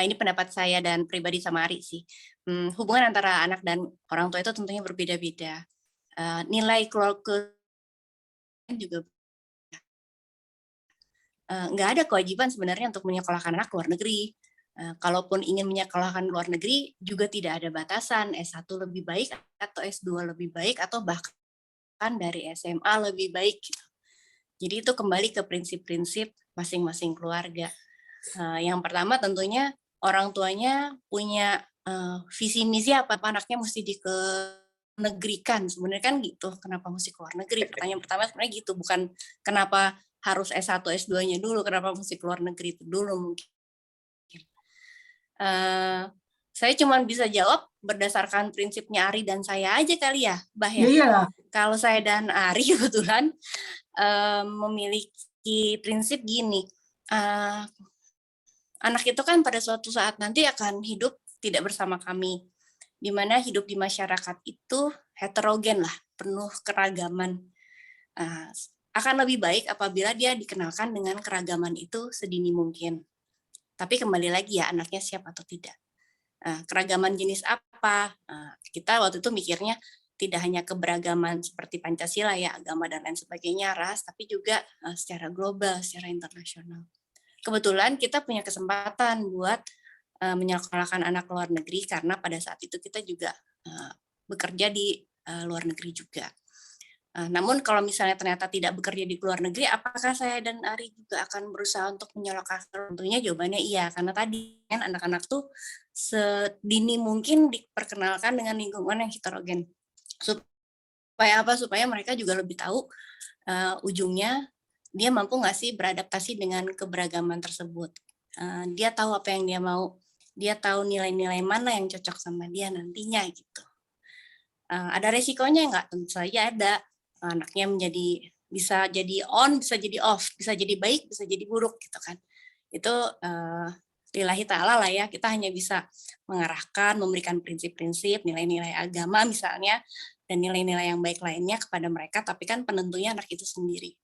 ini pendapat saya dan pribadi sama Ari sih. Hubungan antara anak dan orang tua itu tentunya berbeda-beda. Nilai keluarga juga nggak ada kewajiban sebenarnya untuk menyekolahkan anak luar negeri. Kalaupun ingin menyekolahkan luar negeri juga tidak ada batasan S1 lebih baik atau S2 lebih baik atau bahkan dari SMA lebih baik gitu. Jadi itu kembali ke prinsip-prinsip masing-masing keluarga. Yang pertama tentunya orang tuanya punya visi misi apa anaknya mesti negerikan, sebenarnya kan gitu. Kenapa mesti keluar negeri? Pertanyaan pertama sebenarnya gitu, bukan kenapa harus S1 S2-nya dulu, kenapa mesti keluar negeri itu dulu mungkin. Saya cuma bisa jawab berdasarkan prinsipnya Ari dan saya aja kali ya, Bah ya. Iya. Kalau saya dan Ari kebetulan memiliki prinsip gini, anak itu kan pada suatu saat nanti akan hidup tidak bersama kami, di mana hidup di masyarakat itu heterogen lah, penuh keragaman. Akan lebih baik apabila dia dikenalkan dengan keragaman itu sedini mungkin. Tapi kembali lagi ya, anaknya siap atau tidak. Keragaman jenis apa? Kita waktu itu mikirnya tidak hanya keberagaman seperti Pancasila ya, agama dan lain sebagainya, ras, tapi juga secara global, secara internasional. Kebetulan kita punya kesempatan buat menyekolahkan anak luar negeri karena pada saat itu kita juga bekerja di luar negeri juga. Namun kalau misalnya ternyata tidak bekerja di luar negeri, apakah saya dan Ari juga akan berusaha untuk menyelokasikan? Tentunya jawabannya iya, karena tadi kan anak-anak tuh sedini mungkin diperkenalkan dengan lingkungan yang heterogen. Supaya apa? Supaya mereka juga lebih tahu ujungnya dia mampu nggak sih beradaptasi dengan keberagaman tersebut. Dia tahu apa yang dia mau, dia tahu nilai-nilai mana yang cocok sama dia nantinya gitu. Ada resikonya nggak? Tentu saja ada. Anaknya bisa jadi on, bisa jadi off, bisa jadi baik, bisa jadi buruk gitu kan. Itu lillahi ta'ala lah ya, kita hanya bisa mengarahkan, memberikan prinsip-prinsip, nilai-nilai agama misalnya, dan nilai-nilai yang baik lainnya kepada mereka, tapi kan penentunya anak itu sendiri.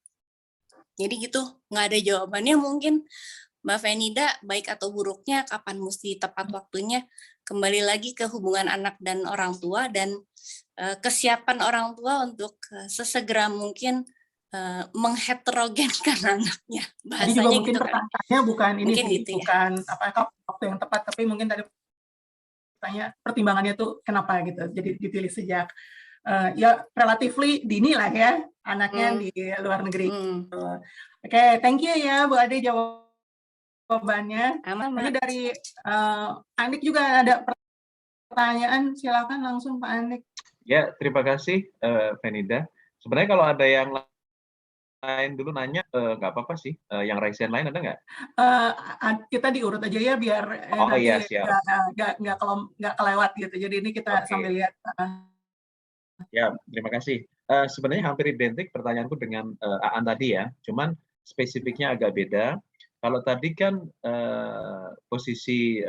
Jadi gitu, nggak ada jawabannya mungkin, Mbak Fenida, baik atau buruknya, kapan mesti tepat waktunya, kembali lagi ke hubungan anak dan orang tua, dan kesiapan orang tua untuk sesegera mungkin mengheterogenkan anaknya. Bahasanya juga mungkin gitu pertanyaannya bukan ini mungkin sih, gitu bukan apakah waktu yang tepat, tapi mungkin tadi tanya pertimbangannya tuh kenapa gitu. Jadi dipilih sejak ya relatively dini lah ya anaknya di luar negeri. Oke, thank you ya Bu Ade jawabannya. Ini dari Andik juga ada pertanyaan, silakan langsung Pak Andik. Ya, terima kasih Fenida. Sebenarnya kalau ada yang lain dulu nanya, nggak apa-apa sih. Yang raisian lain ada nggak? Kita diurut aja ya biar nanti nggak kelewat gitu. Jadi ini kita sambil lihat. Ya, terima kasih. Sebenarnya hampir identik pertanyaanku dengan Aan tadi ya, cuman spesifiknya agak beda. Kalau tadi kan posisi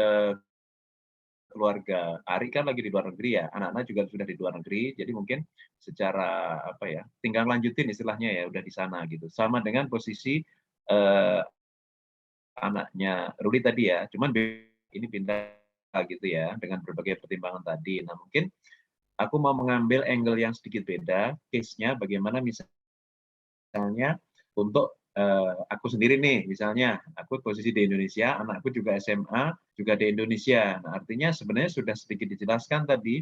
keluarga Ari kan lagi di luar negeri ya, anak-anak juga sudah di luar negeri, jadi mungkin secara apa ya, tinggal lanjutin istilahnya ya, udah di sana gitu. Sama dengan posisi anaknya Ruli tadi ya, cuman ini pindah gitu ya, dengan berbagai pertimbangan tadi. Nah mungkin aku mau mengambil angle yang sedikit beda, case-nya bagaimana misalnya untuk aku sendiri nih, misalnya aku posisi di Indonesia, anakku juga SMA, juga di Indonesia. Nah, artinya sebenarnya sudah sedikit dijelaskan tadi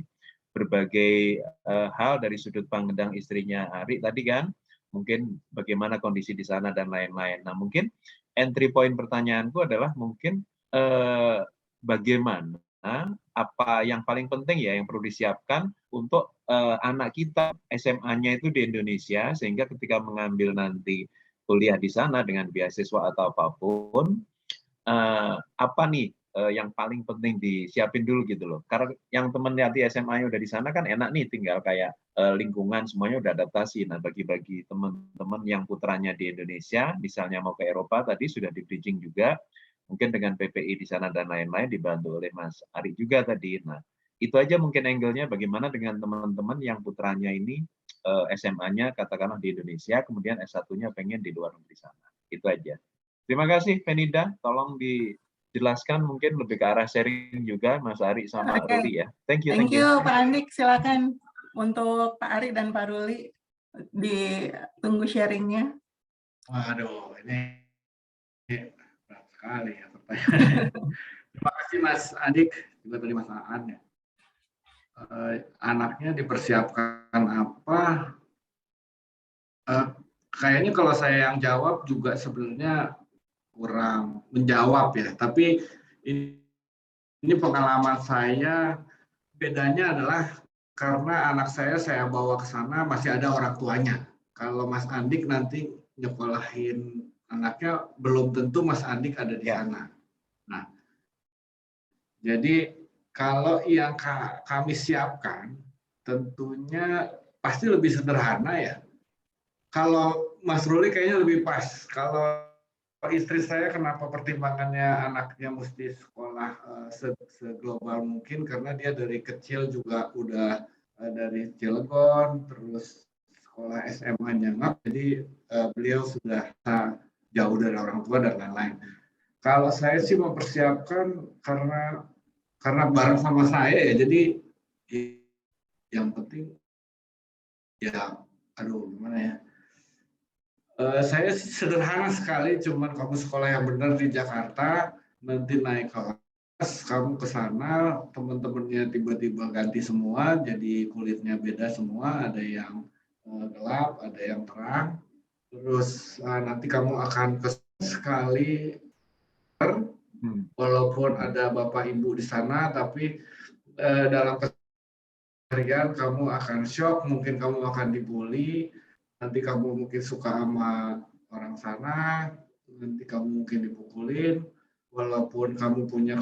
berbagai hal dari sudut pandang istrinya Ari tadi kan, mungkin bagaimana kondisi di sana dan lain-lain. Nah, mungkin entry point pertanyaanku adalah mungkin bagaimana apa yang paling penting ya yang perlu disiapkan untuk anak kita SMA-nya itu di Indonesia sehingga ketika mengambil nanti kuliah di sana dengan beasiswa atau apapun, apa nih yang paling penting disiapin dulu gitu loh. Karena yang temen lihat di SMA-nya udah di sana kan enak nih, tinggal kayak lingkungan semuanya udah adaptasi. Nah bagi teman-teman yang putranya di Indonesia, misalnya mau ke Eropa tadi sudah di bridging juga, mungkin dengan PPI di sana dan lain-lain dibantu oleh Mas Ari juga tadi. Nah itu aja mungkin angle-nya bagaimana dengan teman-teman yang putranya ini SMA-nya katakanlah di Indonesia, kemudian S1-nya pengen di luar negeri sana. Itu aja. Terima kasih, Fenida. Tolong dijelaskan mungkin lebih ke arah sharing juga, Mas Ari sama Ruli ya. Thank you. Thank you, Pak Andik. Silakan untuk Pak Ari dan Pak Ruli ditunggu sharingnya. Waduh, ini berat sekali ya pertanyaannya. Terima kasih Mas Andik, juga dari Mas Aan ya. Anaknya dipersiapkan apa? Kayaknya kalau saya yang jawab juga sebenarnya kurang menjawab ya. Tapi ini pengalaman saya, bedanya adalah karena anak saya bawa ke sana masih ada orang tuanya. Kalau Mas Andik nanti nyekolahin anaknya, belum tentu Mas Andik ada di sana. Nah, jadi kalau yang kami siapkan, tentunya pasti lebih sederhana ya. Kalau Mas Ruli kayaknya lebih pas. Kalau istri saya kenapa pertimbangannya anaknya mesti sekolah seglobal mungkin, karena dia dari kecil juga udah dari Cilegon, terus sekolah SMA-nya jadi beliau sudah jauh dari orang tua dan lain-lain. Kalau saya sih mempersiapkan karena bareng sama saya ya, jadi yang penting ya, gimana ya, saya sederhana sekali, cuman kamu sekolah yang benar di Jakarta, nanti naik kelas, kamu ke sana, teman-temannya tiba-tiba ganti semua, jadi kulitnya beda semua, ada yang gelap, ada yang terang, terus nanti kamu akan ke sekali, walaupun ada bapak ibu di sana, tapi dalam keseharian kamu akan shock, mungkin kamu akan dibully, nanti kamu mungkin suka sama orang sana, nanti kamu mungkin dipukulin, walaupun kamu punya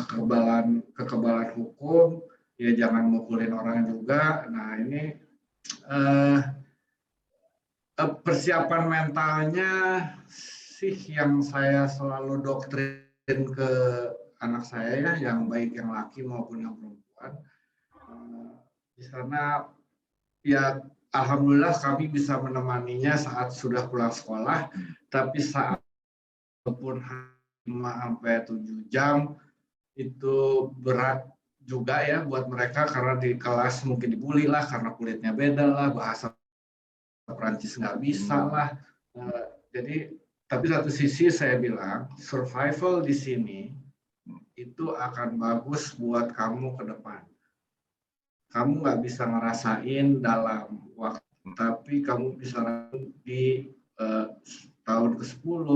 kekebalan hukum, ya jangan mukulin orang juga. Nah ini persiapan mentalnya sih yang saya selalu doktrin ke anak saya ya, yang baik yang laki maupun yang perempuan. Di sana ya alhamdulillah kami bisa menemaninya saat sudah pulang sekolah, tapi saat walaupun 5-7 jam itu berat juga ya buat mereka, karena di kelas mungkin dibully lah karena kulitnya beda lah, bahasa Perancis nggak bisa lah. Jadi tapi satu sisi saya bilang survival di sini itu akan bagus buat kamu ke depan. Kamu nggak bisa ngerasain dalam waktu, tapi kamu bisa di tahun ke-10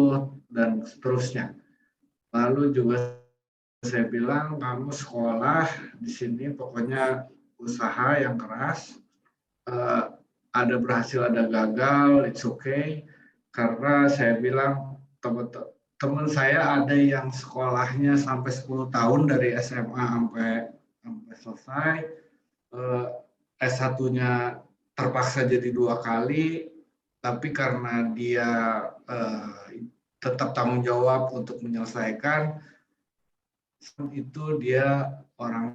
dan seterusnya. Lalu juga saya bilang kamu sekolah di sini pokoknya usaha yang keras, ada berhasil ada gagal, it's okay. Karena saya bilang teman saya ada yang sekolahnya sampai 10 tahun dari SMA sampai selesai, S1-nya terpaksa jadi 2 kali, tapi karena dia tetap tanggung jawab untuk menyelesaikan, itu dia orang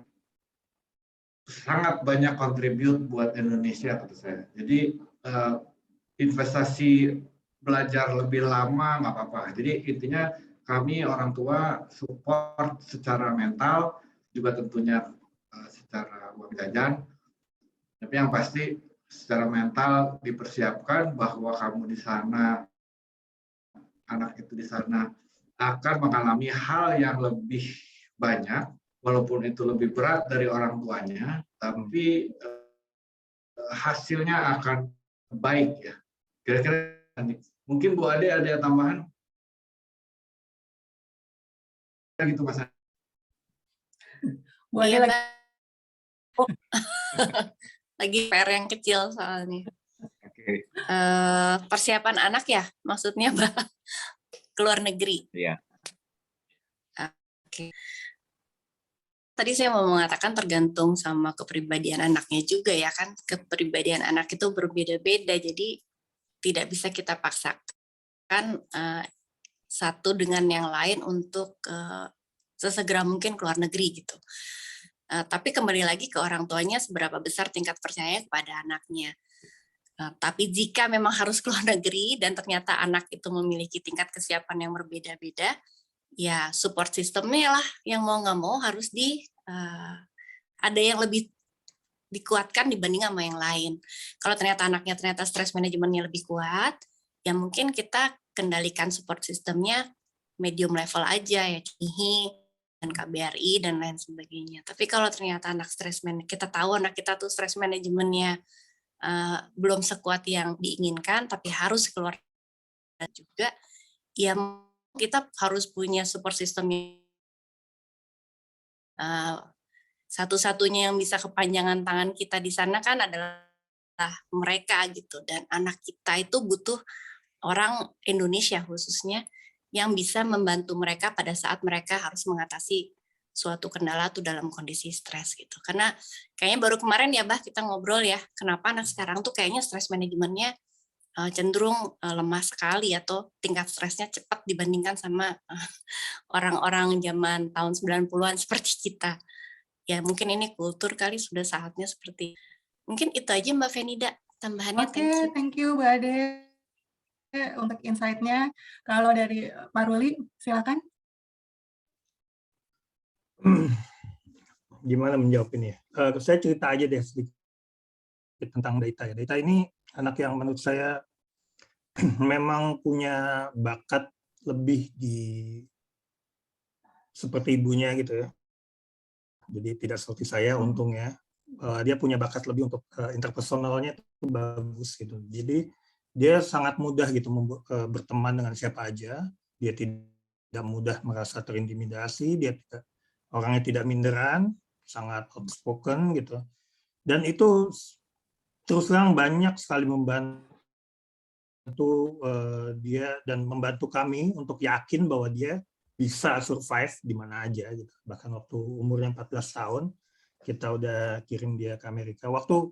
sangat banyak kontribut buat Indonesia kata saya. Jadi investasi belajar lebih lama nggak apa-apa. Jadi intinya kami orang tua support secara mental, juga tentunya secara uang jajan. Tapi yang pasti secara mental dipersiapkan bahwa kamu di sana, anak itu di sana akan mengalami hal yang lebih banyak, walaupun itu lebih berat dari orang tuanya, tapi hasilnya akan baik ya. Kira-kira mungkin Bu Ade ada yang tambahan? Gitu Mas. Bu Ade lagi lagi PR yang kecil soalnya. Oke. Persiapan anak ya, maksudnya ke luar negeri. Iya. Oke. Tadi saya mau mengatakan tergantung sama kepribadian anaknya juga ya kan. Kepribadian anak itu berbeda-beda, jadi tidak bisa kita paksakan satu dengan yang lain untuk sesegera mungkin ke luar negeri gitu. Tapi kembali lagi ke orang tuanya seberapa besar tingkat percaya kepada anaknya. Tapi jika memang harus ke luar negeri dan ternyata anak itu memiliki tingkat kesiapan yang berbeda-beda, ya support sistemnya lah yang mau nggak mau harus ada yang lebih dikuatkan dibanding sama yang lain. Kalau ternyata anaknya stress manajemennya lebih kuat, ya mungkin kita kendalikan support sistemnya medium level aja ya, KIHI dan KBRI dan lain sebagainya. Tapi kalau ternyata anak kita tahu anak kita tuh stress manajemennya belum sekuat yang diinginkan, tapi harus keluar juga, ya kita harus punya support system satu-satunya yang bisa kepanjangan tangan kita di sana kan adalah mereka gitu, dan anak kita itu butuh orang Indonesia khususnya yang bisa membantu mereka pada saat mereka harus mengatasi suatu kendala tuh dalam kondisi stres gitu. Karena kayaknya baru kemarin ya Bah kita ngobrol ya, kenapa anak sekarang tuh kayaknya stres manajemennya cenderung lemah sekali atau tingkat stresnya cepat dibandingkan sama orang-orang zaman tahun 90-an seperti kita. Ya mungkin ini kultur kali, sudah saatnya seperti. Mungkin itu aja Mbak Fenida tambahannya. Oke, thank you Mbak Ade untuk insight-nya. Kalau dari Pak Ruli, silakan. Gimana menjawab ini ya? Saya cerita aja deh sedikit tentang Daita ya. Daita ini anak yang menurut saya memang punya bakat lebih seperti ibunya gitu ya. Jadi tidak seperti saya untungnya. Dia punya bakat lebih untuk interpersonalnya itu bagus gitu. Jadi dia sangat mudah gitu berteman dengan siapa aja. Dia tidak mudah merasa terintimidasi. Dia orangnya tidak minderan, sangat outspoken gitu. Dan itu terus terang banyak sekali membantu dia dan membantu kami untuk yakin bahwa dia bisa survive di mana aja gitu. Bahkan waktu umurnya 14 tahun kita udah kirim dia ke Amerika. Waktu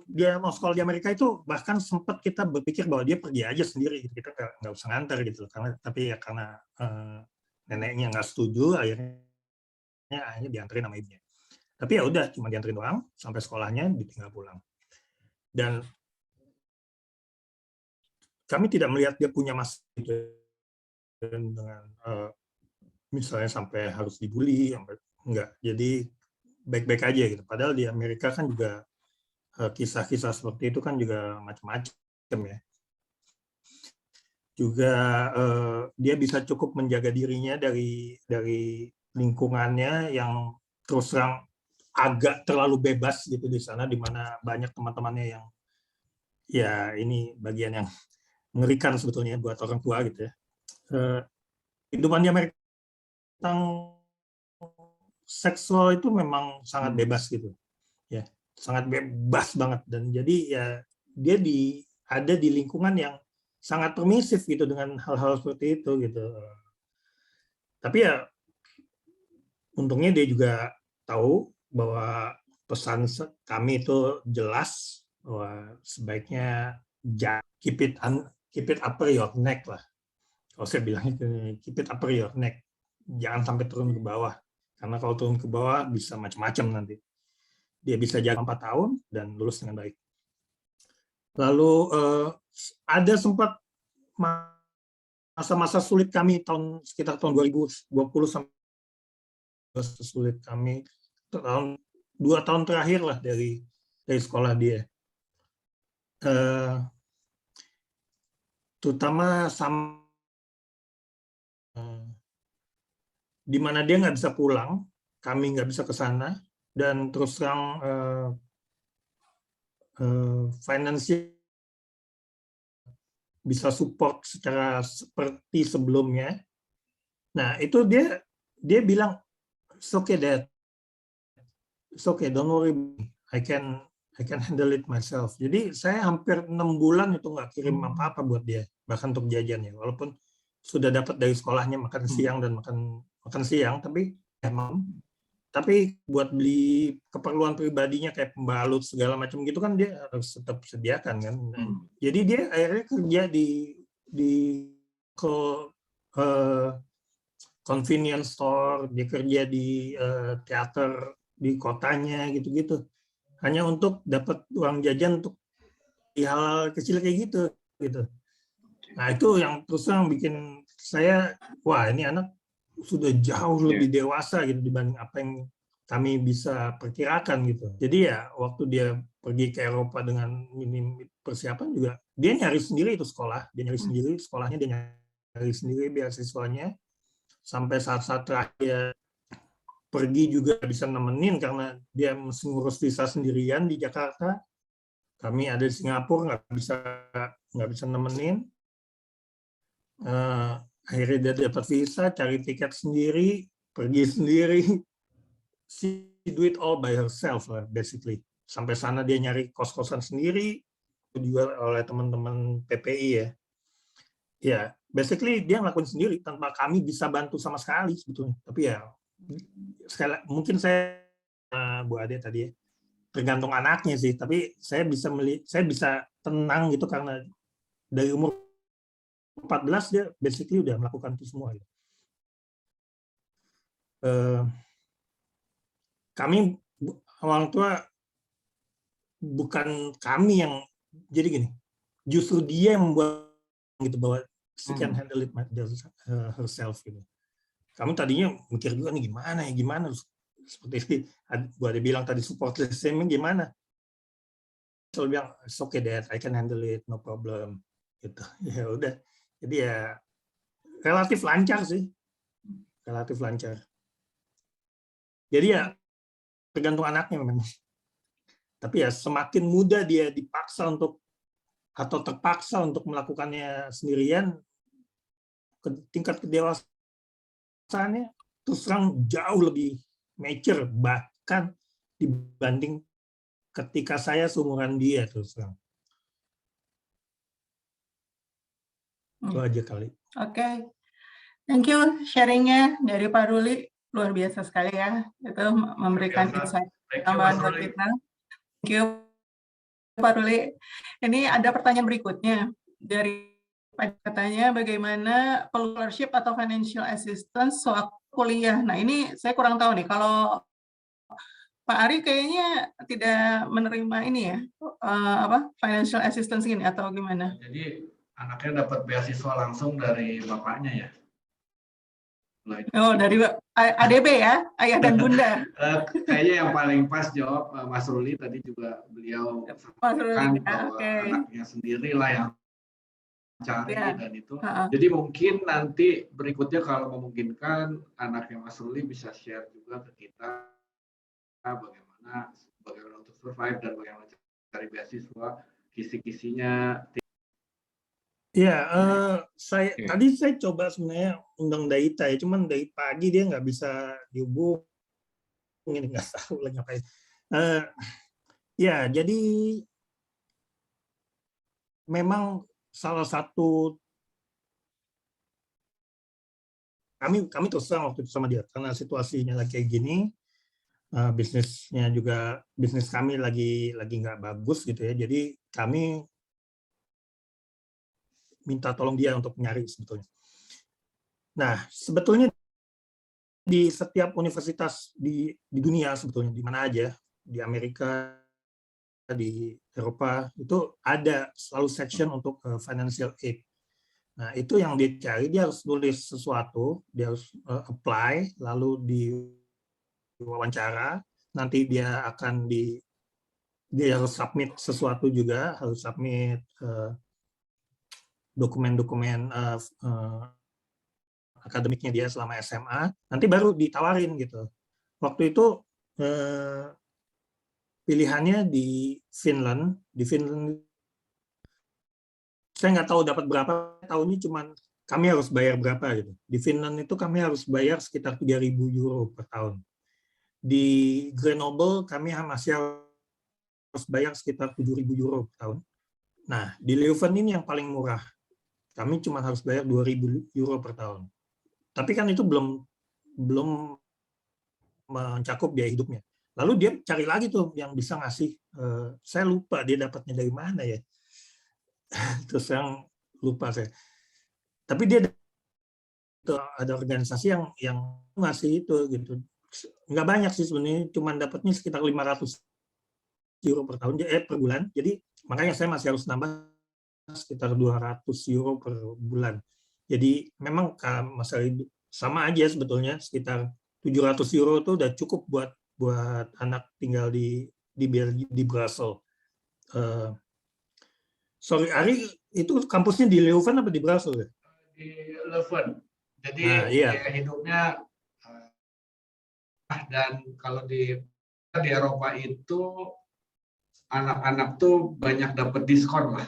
dia mau sekolah di Amerika itu bahkan sempat kita berpikir bahwa dia pergi aja sendiri gitu. Kita nggak usah nganter gitu. Karena neneknya nggak setuju, akhirnya dianterin sama ibunya. Tapi ya udah cuma dianterin doang sampai sekolahnya, ditinggal pulang. Dan kami tidak melihat dia punya masalah dengan misalnya sampai harus dibully, enggak. Jadi baik-baik aja gitu. Padahal di Amerika kan juga kisah-kisah seperti itu kan juga macam-macam ya. Juga dia bisa cukup menjaga dirinya dari lingkungannya yang terus terang agak terlalu bebas gitu di sana, di mana banyak teman-temannya yang ya ini bagian yang mengerikan sebetulnya buat orang tua gitu ya. Kehidupan di Amerika tentang seksual itu memang sangat bebas gitu ya, sangat bebas banget, dan jadi ya dia ada di lingkungan yang sangat permisif gitu dengan hal-hal seperti itu gitu. Tapi ya untungnya dia juga tahu bahwa pesan kami itu jelas bahwa sebaiknya keep it upper your neck lah. Kalau saya bilangnya keep it upper your neck, jangan sampai turun ke bawah, karena kalau turun ke bawah bisa macam-macam nanti. Dia bisa jaga 4 tahun dan lulus dengan baik. Lalu ada sempat masa-masa sulit kami sekitar tahun 2020 sampai sulit kami 2 tahun terakhir lah dari sekolah dia. Terutama di mana dia nggak bisa pulang, kami nggak bisa ke sana, dan terus terang finansial bisa support secara seperti sebelumnya. Nah, itu dia bilang, it's okay Dad, it's okay, don't worry, I can handle it myself. Jadi saya hampir 6 bulan itu nggak kirim apa-apa buat dia, bahkan untuk jajan ya, walaupun sudah dapat dari sekolahnya makan siang dan makan siang, tapi buat beli keperluan pribadinya kayak pembalut segala macam gitu kan dia harus tetap sediakan kan. Jadi dia akhirnya kerja di convenience store, dia kerja di teater di kotanya gitu-gitu. Hanya untuk dapat uang jajan untuk hal kecil kayak gitu. Nah itu yang terus yang bikin saya, wah ini anak sudah jauh lebih dewasa gitu dibanding apa yang kami bisa perkirakan gitu. Jadi ya waktu dia pergi ke Eropa dengan minim persiapan juga, dia nyari sendiri itu sekolah, dia nyari sendiri sekolahnya, dia nyari sendiri beasiswanya, sampai saat-saat terakhir pergi juga bisa nemenin karena dia mesti ngurus visa sendirian di Jakarta. Kami ada di Singapura nggak bisa nemenin. Akhirnya dia dapat visa, cari tiket sendiri, pergi sendiri. She do it all by herself lah, basically. Sampai sana dia nyari kos-kosan sendiri, juga oleh teman-teman PPI ya. Ya, basically dia ngelakuin sendiri tanpa kami bisa bantu sama sekali sebetulnya. Tapi ya, mungkin saya Bu Ade tadi ya, tergantung anaknya sih. Tapi saya bisa tenang gitu karena dari umur 14 dia basically udah melakukan itu semua. Kami orang tua bukan kami yang jadi gini, justru dia yang membuat gitu bahwa she can handle it herself gitu. Kami tadinya mikir juga nih gimana seperti Bu Ade bilang tadi support system gimana. Selalu bilang it's okay Dad, I can handle it, no problem gitu. Ya udah. Jadi ya relatif lancar sih. Relatif lancar. Jadi ya tergantung anaknya memang. Tapi ya semakin muda dia dipaksa atau terpaksa untuk melakukannya sendirian, tingkat kedewasaannya terus terang jauh lebih mature bahkan dibanding ketika saya seumuran dia terus terang. Itu aja kali. Oke. Thank you sharingnya dari Pak Ruli, luar biasa sekali ya, itu memberikan insight tambahan buat kita. Thank you Pak Ruli. Ini ada pertanyaan berikutnya dari katanya bagaimana scholarship atau financial assistance sewaktu kuliah. Nah ini saya kurang tahu nih, kalau Pak Ari kayaknya tidak menerima ini ya, financial assistance ini atau gimana? Jadi anaknya dapat beasiswa langsung dari bapaknya ya. Oh, dari ADB ya, ayah dan bunda. Kayaknya yang paling pas jawab Mas Ruli, tadi juga beliau sampaikan bahwa anaknya sendirilah yang cari dan itu. Jadi mungkin nanti berikutnya kalau memungkinkan anaknya Mas Ruli bisa share juga ke kita bagaimana untuk survive dan bagaimana cari beasiswa, kisi-kisinya. Ya, tadi saya coba sebenarnya undang Daita ya, cuman dari pagi dia nggak bisa dihubungin, nggak tahu lagi ngapain. Ya, jadi memang salah satu kami terus terang waktu itu sama dia karena situasinya lagi kayak gini, bisnis kami lagi nggak bagus gitu ya, jadi kami minta tolong dia untuk nyari sebetulnya. Nah, sebetulnya di setiap universitas di dunia sebetulnya, di mana aja, di Amerika, di Eropa, itu ada selalu section untuk financial aid. Nah, itu yang dia cari, dia harus tulis sesuatu, dia harus apply, lalu diwawancara, nanti dia harus submit sesuatu juga, harus submit dokumen-dokumen akademiknya dia selama SMA, nanti baru ditawarin gitu. Waktu itu pilihannya di Finland saya nggak tahu dapat berapa, tahunnya cuman kami harus bayar berapa gitu. Di Finland itu kami harus bayar sekitar 3.000 euro per tahun. Di Grenoble kami masih harus bayar sekitar 7.000 euro per tahun. Nah, di Leuven ini yang paling murah. Kami cuma harus bayar 2.000 euro per tahun. Tapi kan itu belum mencakup biaya hidupnya. Lalu dia cari lagi tuh yang bisa ngasih, saya lupa dia dapatnya dari mana ya. Terus yang lupa saya. Tapi dia ada organisasi yang ngasih itu gitu. Nggak banyak sih sebenarnya, cuma dapatnya sekitar 500 euro per tahun, per bulan. Jadi makanya saya masih harus nambah sekitar 200 euro per bulan. Jadi memang masalah sama aja sebetulnya, sekitar 700 euro itu udah cukup buat anak tinggal di Brussels. Sorry, Ari, itu kampusnya di Leuven apa di Brussels ya? Di Leuven. Jadi iya. biaya hidupnya dan kalau di Eropa itu anak-anak tuh banyak dapat diskon lah.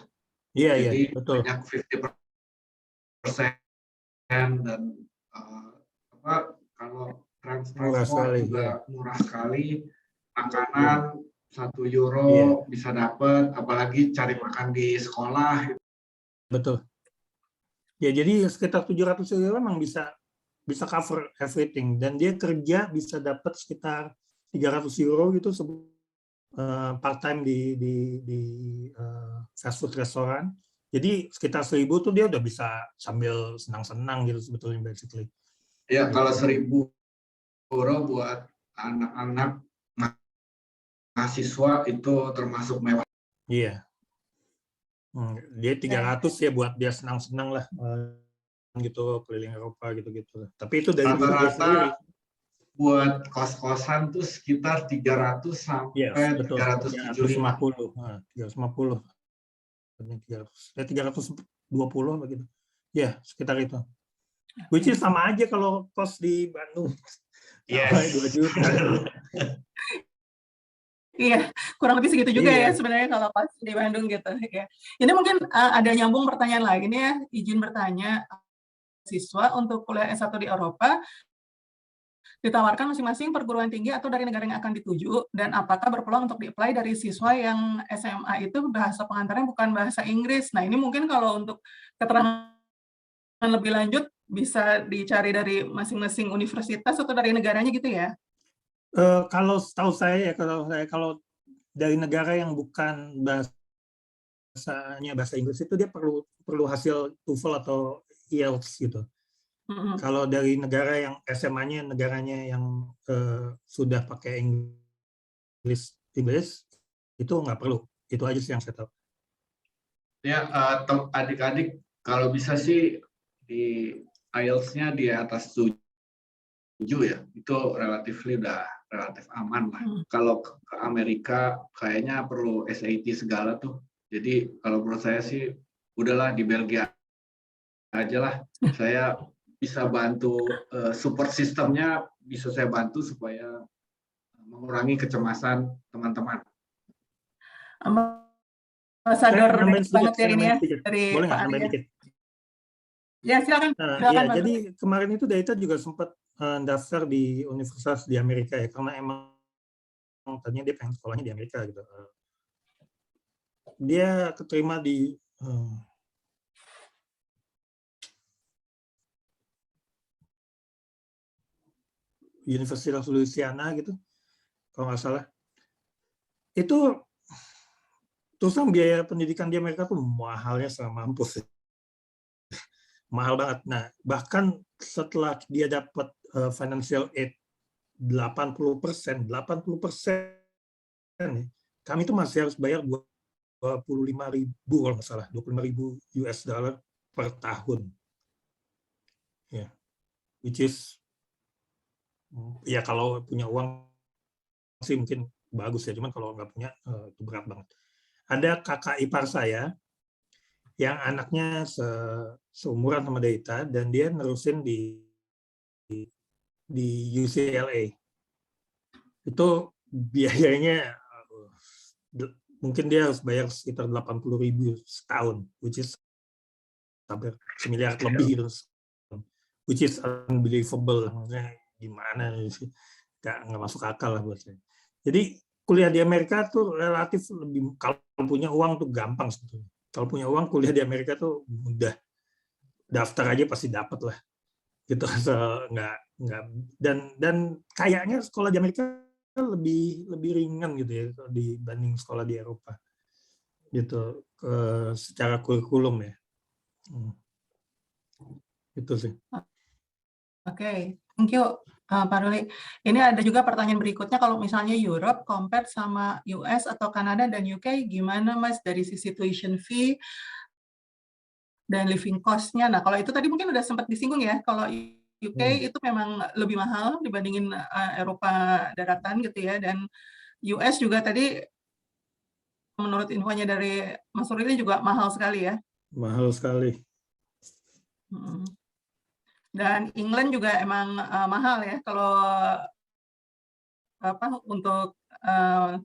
Iya, Jadi betul. banyak 50% dan kalau transport juga murah sekali. Makanan 1 euro bisa dapat, apalagi cari makan di sekolah. Betul. Ya, jadi sekitar 700 euro memang bisa cover everything, dan dia kerja bisa dapat sekitar 300 euro gitu part time di fast food restoran. Jadi sekitar 1.000 tuh dia udah bisa sambil senang-senang gitu sebetulnya basically. Ya, kalau 1.000 euro buat anak-anak mahasiswa itu termasuk mewah. Iya. Dia 300 ya buat dia senang-senang lah gitu, keliling Eropa gitu-gitu. Tapi itu dari diri dia sendiri. Buat kos-kosan tuh sekitar 300 sampai 375. 350. 320 begitu. Ya, sekitar itu. Which is sama aja kalau kos di Bandung. Yes. 2 juta. Iya, kurang lebih segitu juga ya sebenarnya kalau pas di Bandung gitu ya. Ini mungkin ada nyambung pertanyaan lagi nih ya, izin bertanya, siswa untuk kuliah S1 di Eropa ditawarkan masing-masing perguruan tinggi atau dari negara yang akan dituju, dan apakah berpeluang untuk di-apply dari siswa yang SMA itu bahasa pengantarnya bukan bahasa Inggris. Nah, ini mungkin kalau untuk keterangan lebih lanjut bisa dicari dari masing-masing universitas atau dari negaranya gitu ya? Kalau setahu saya kalau dari negara yang bukan bahasa Inggris itu dia perlu hasil TOEFL atau IELTS gitu. Kalau dari negara yang SMA-nya negaranya yang sudah pakai Inggris itu nggak perlu. Itu aja sih yang saya tahu. Ya, adik-adik kalau bisa sih di IELTS-nya di atas 7 ya, itu relatif aman lah. Kalau ke Amerika kayaknya perlu SAT segala tuh. Jadi kalau menurut saya sih udahlah di Belgia aja lah. Saya bisa bantu support sistemnya, bisa saya bantu supaya mengurangi kecemasan teman-teman. Ambasador banget ya ini ya dari boleh Pak nambahin Ari. dikit? Ya, silakan. Ya, jadi kemarin itu Daita juga sempat daftar di universitas di Amerika ya, karena emang tadinya dia pengen sekolahnya di Amerika gitu. Dia keterima di University of Louisiana gitu, kalau nggak salah. Itu terus biaya pendidikan di Amerika tuh mahalnya sama mampus. mahal banget. Nah, bahkan setelah dia dapat financial aid 80%, nih, kami itu masih harus bayar 25.000 kalau nggak salah, 25.000 US dollar per tahun. Ya, which is ya kalau punya uang sih mungkin bagus ya, cuman kalau nggak punya itu berat banget. Ada kakak ipar saya yang anaknya seumuran sama Deita dan dia nerusin di UCLA. Itu biayanya mungkin dia harus bayar sekitar 80.000 setahun, which is hampir semiliar lebih gitu, which is unbelievable. Maksudnya gimana sih, nggak masuk akal lah buat saya. Jadi kuliah di Amerika tuh relatif lebih, kalau punya uang tuh gampang sebetulnya. Kalau punya uang kuliah di Amerika tuh mudah, daftar aja pasti dapat lah gitu. So, nggak dan kayaknya sekolah di Amerika lebih ringan gitu ya dibanding sekolah di Eropa gitu, secara kurikulum ya. Itu sih. Oke, thank you Pak Ruli. Ini ada juga pertanyaan berikutnya, kalau misalnya Europe compare sama US atau Kanada dan UK, gimana Mas dari sisi tuition fee dan living cost-nya? Nah, kalau itu tadi mungkin udah sempat disinggung ya, kalau UK itu memang lebih mahal dibandingin Eropa daratan gitu ya, dan US juga tadi menurut infonya dari Mas Ruli juga mahal sekali ya. Mahal sekali. Dan England juga emang mahal ya kalau untuk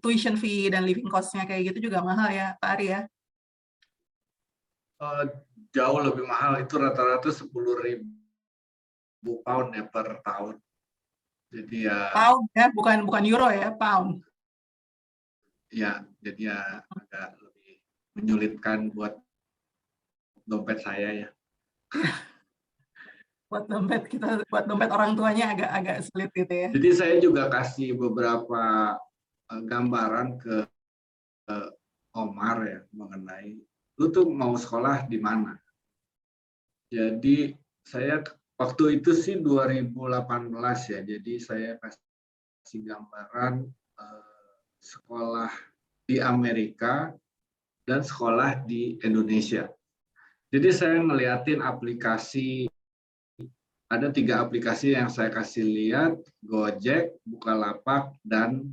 tuition fee dan living cost-nya kayak gitu juga mahal ya Pak Ari ya. Jauh lebih mahal, itu rata-rata 10.000 pound ya per tahun. Jadi ya pound ya, bukan euro ya, pound. Ya, jadi ya agak lebih menyulitkan buat dompet saya ya. Buat dompet orang tuanya agak sulit gitu ya. Jadi saya juga kasih beberapa gambaran ke Omar ya mengenai lu tuh mau sekolah di mana. Jadi saya waktu itu sih 2018 ya. Jadi saya kasih gambaran sekolah di Amerika dan sekolah di Indonesia. Jadi saya ngeliatin aplikasi, ada 3 aplikasi yang saya kasih lihat, Gojek, Bukalapak, dan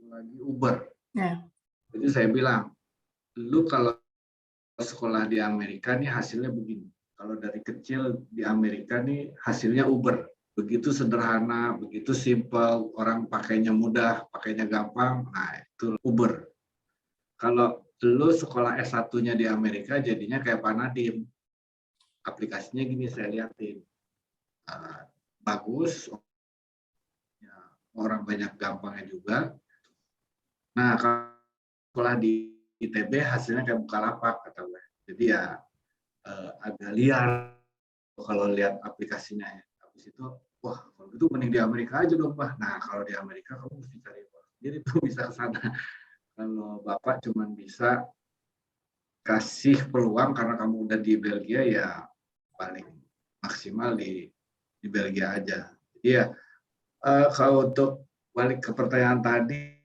lagi Uber. Yeah. Jadi saya bilang, lu kalau sekolah di Amerika nih hasilnya begini. Kalau dari kecil di Amerika nih hasilnya Uber. Begitu sederhana, begitu simple, orang pakainya mudah, pakainya gampang, nah itu Uber. Kalau lu sekolah S1-nya di Amerika jadinya kayak Pak Nadiem. Aplikasinya gini saya liatin. Bagus, ya, orang banyak gampangnya juga. Nah, kalau sekolah di ITB hasilnya kayak Bukalapak kata gue. Jadi ya agak liar kalau lihat aplikasinya. Habis itu, wah kalau itu mending di Amerika aja dong Pak. Nah kalau di Amerika kamu mesti cari uang. Jadi tuh bisa ke sana. Kalau Bapak cuma bisa kasih peluang karena kamu udah di Belgia ya paling maksimal di Belgia aja. Jadi ya kalau untuk balik ke pertanyaan tadi,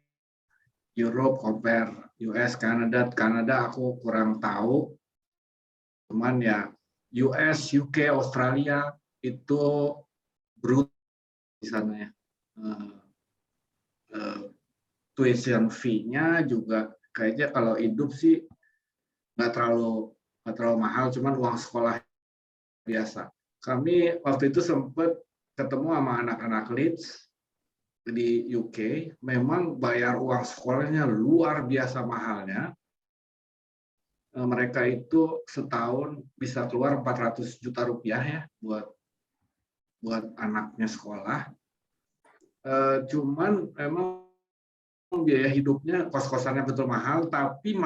Europe compare US, Kanada aku kurang tahu. Cuman ya US, UK, Australia itu brutal di sana ya. Tuition fee-nya juga kayaknya kalau hidup sih nggak terlalu mahal, cuman uang sekolah biasa. Kami waktu itu sempat ketemu sama anak-anak Leeds di UK, memang bayar uang sekolahnya luar biasa mahalnya. Mereka itu setahun bisa keluar 400 juta rupiah ya buat anaknya sekolah. Cuman memang biaya hidupnya, kos-kosannya betul mahal, tapi